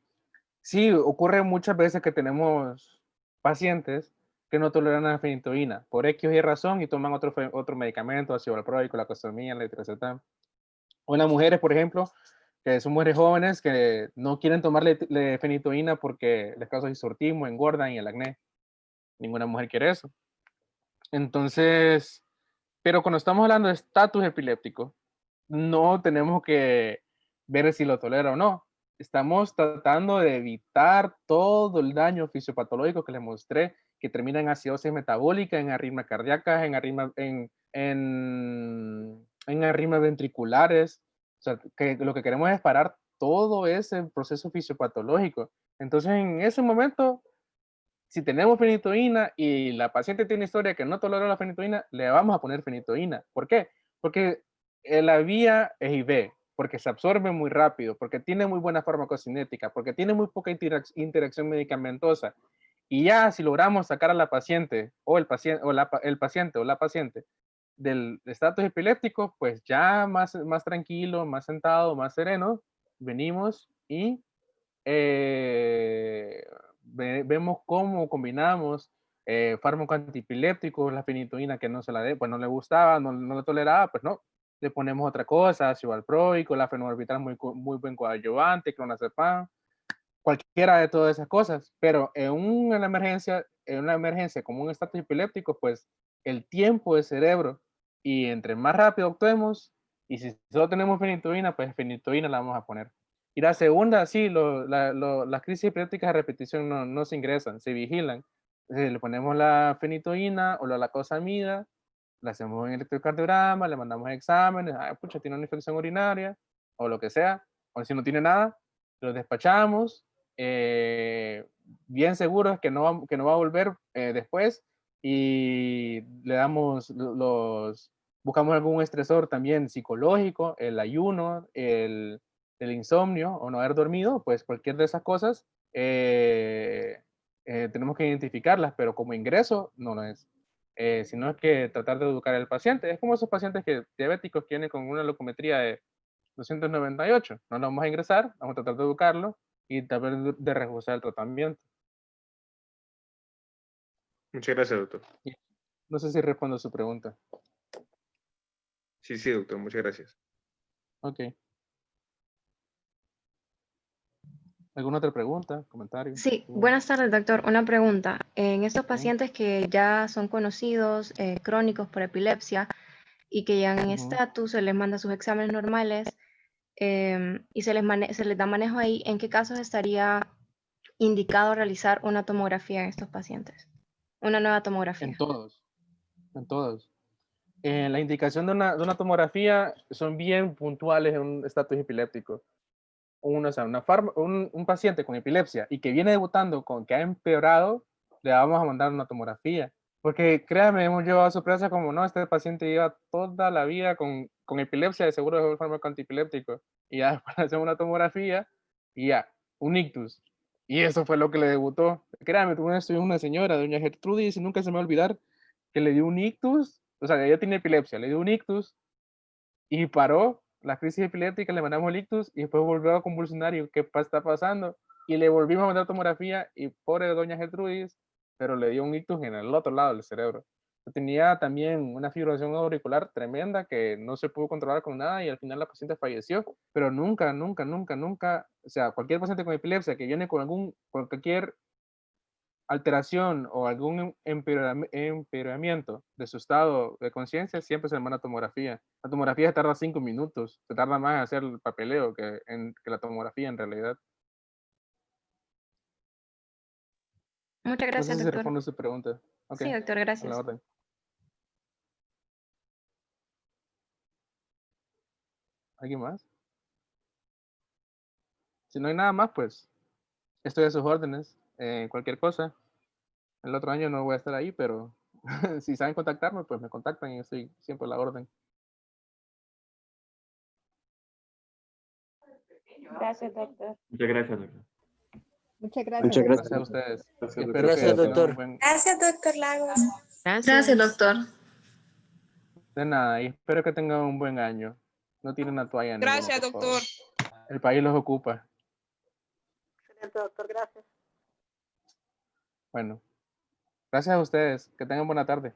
A: sí, ocurre muchas veces que tenemos pacientes que no toleran la fenitoína por X o Y razón y toman otro medicamento, ácido valproico, la costamina, la letrozetaam. O las mujeres, por ejemplo, que son mujeres jóvenes que no quieren tomar fenitoína porque les causa disortismo, engordan y el acné. Ninguna mujer quiere eso. Entonces, pero cuando estamos hablando de estatus epiléptico, no tenemos que ver si lo tolera o no. Estamos tratando de evitar todo el daño fisiopatológico que les mostré, que termina en acidosis metabólica, en arritmias cardíacas, en arritmias ventriculares. O sea, que lo que queremos es parar todo ese proceso fisiopatológico. Entonces, en ese momento, si tenemos fenitoína y la paciente tiene historia que no tolera la fenitoína, le vamos a poner fenitoína. ¿Por qué? Porque la vía es IV, porque se absorbe muy rápido, porque tiene muy buena farmacocinética, porque tiene muy poca interacción medicamentosa. Y ya si logramos sacar a la paciente o el paciente o el paciente o la paciente del estatus epiléptico, pues ya más tranquilo, más sentado, más sereno, venimos y vemos cómo combinamos fármacos antiepilépticos, la fenitoína que no se la pues no le gustaba, no la toleraba, pues no, le ponemos otra cosa, ácido valproico, la fenobarbital muy buen coadyuvante, clonazepam, cualquiera de todas esas cosas, pero en una emergencia como un estatus epiléptico, pues el tiempo de cerebro y entre más rápido actuemos, y si solo tenemos fenitoína, pues fenitoína la vamos a poner. Y la segunda, sí, las crisis epilépticas a repetición no se ingresan, se vigilan. Le ponemos la fenitoína o la lacosamida, le hacemos un electrocardiograma, le mandamos exámenes, pucha, tiene una infección urinaria, o lo que sea, o si no tiene nada, lo despachamos, bien seguros que no va a volver después, y le damos buscamos algún estresor también psicológico, el ayuno, el insomnio o no haber dormido, pues cualquier de esas cosas tenemos que identificarlas, pero como ingreso no lo es. Sino es que tratar de educar al paciente. Es como esos pacientes diabéticos que vienen con una glucometría de 298. No lo vamos a ingresar, vamos a tratar de educarlo y tratar de reforzar el tratamiento.
E: Muchas gracias, doctor.
A: No sé si respondo a su pregunta.
E: Sí, doctor, muchas gracias.
A: Ok. ¿Alguna otra pregunta, comentario?
F: Sí, buenas tardes, doctor. Una pregunta. En estos pacientes que ya son conocidos, crónicos por epilepsia, y que llegan en estatus, se les manda sus exámenes normales y se les da manejo ahí, ¿en qué casos estaría indicado realizar una tomografía en estos pacientes? Una nueva tomografía.
A: En todos. La indicación de una tomografía son bien puntuales en un estatus epiléptico. Un paciente con epilepsia y que viene debutando con que ha empeorado, le vamos a mandar una tomografía. Porque créanme, hemos llevado sorpresa como, no, este paciente lleva toda la vida con epilepsia, de seguro es el fármaco antiepiléptico. Y ya después le hacemos una tomografía y ya, un ictus. Y eso fue lo que le debutó. Créanme, tuve una señora, doña Gertrudis, y nunca se me va a olvidar, que le dio un ictus, o sea, ella tiene epilepsia, le dio un ictus y paró la crisis epiléptica, le mandamos el ictus y después volvió a convulsionar y ¿qué está pasando? Y le volvimos a mandar tomografía y pobre doña Gertrudis, pero le dio un ictus en el otro lado del cerebro. Tenía también una fibrilación auricular tremenda que no se pudo controlar con nada y al final la paciente falleció, pero nunca, o sea, cualquier paciente con epilepsia que viene con cualquier alteración o algún empeoramiento de su estado de conciencia, siempre se manda tomografía. La tomografía tarda 5 minutos, se tarda más en hacer el papeleo que la tomografía en realidad.
F: Muchas gracias,
A: no sé si
F: doctor.
A: respondo su pregunta. Okay.
F: Sí, doctor, gracias.
A: A la orden. ¿Alguien más? Si no hay nada más, pues estoy a sus órdenes. Cualquier cosa. El otro año no voy a estar ahí, pero si saben contactarme, pues me contactan y estoy siempre a la orden.
C: Gracias, doctor.
H: Muchas gracias, doctor.
C: Muchas gracias.
A: Muchas gracias a ustedes.
G: Gracias, doctor.
I: Gracias, doctor Lagos.
J: Gracias, doctor.
A: De nada, y espero que tengan un buen año. No tienen una toalla.
H: Gracias,
A: ninguno, por favor.
H: doctor.
A: El país los ocupa.
B: Excelente, doctor. Gracias.
A: Bueno, gracias a ustedes. Que tengan buena tarde.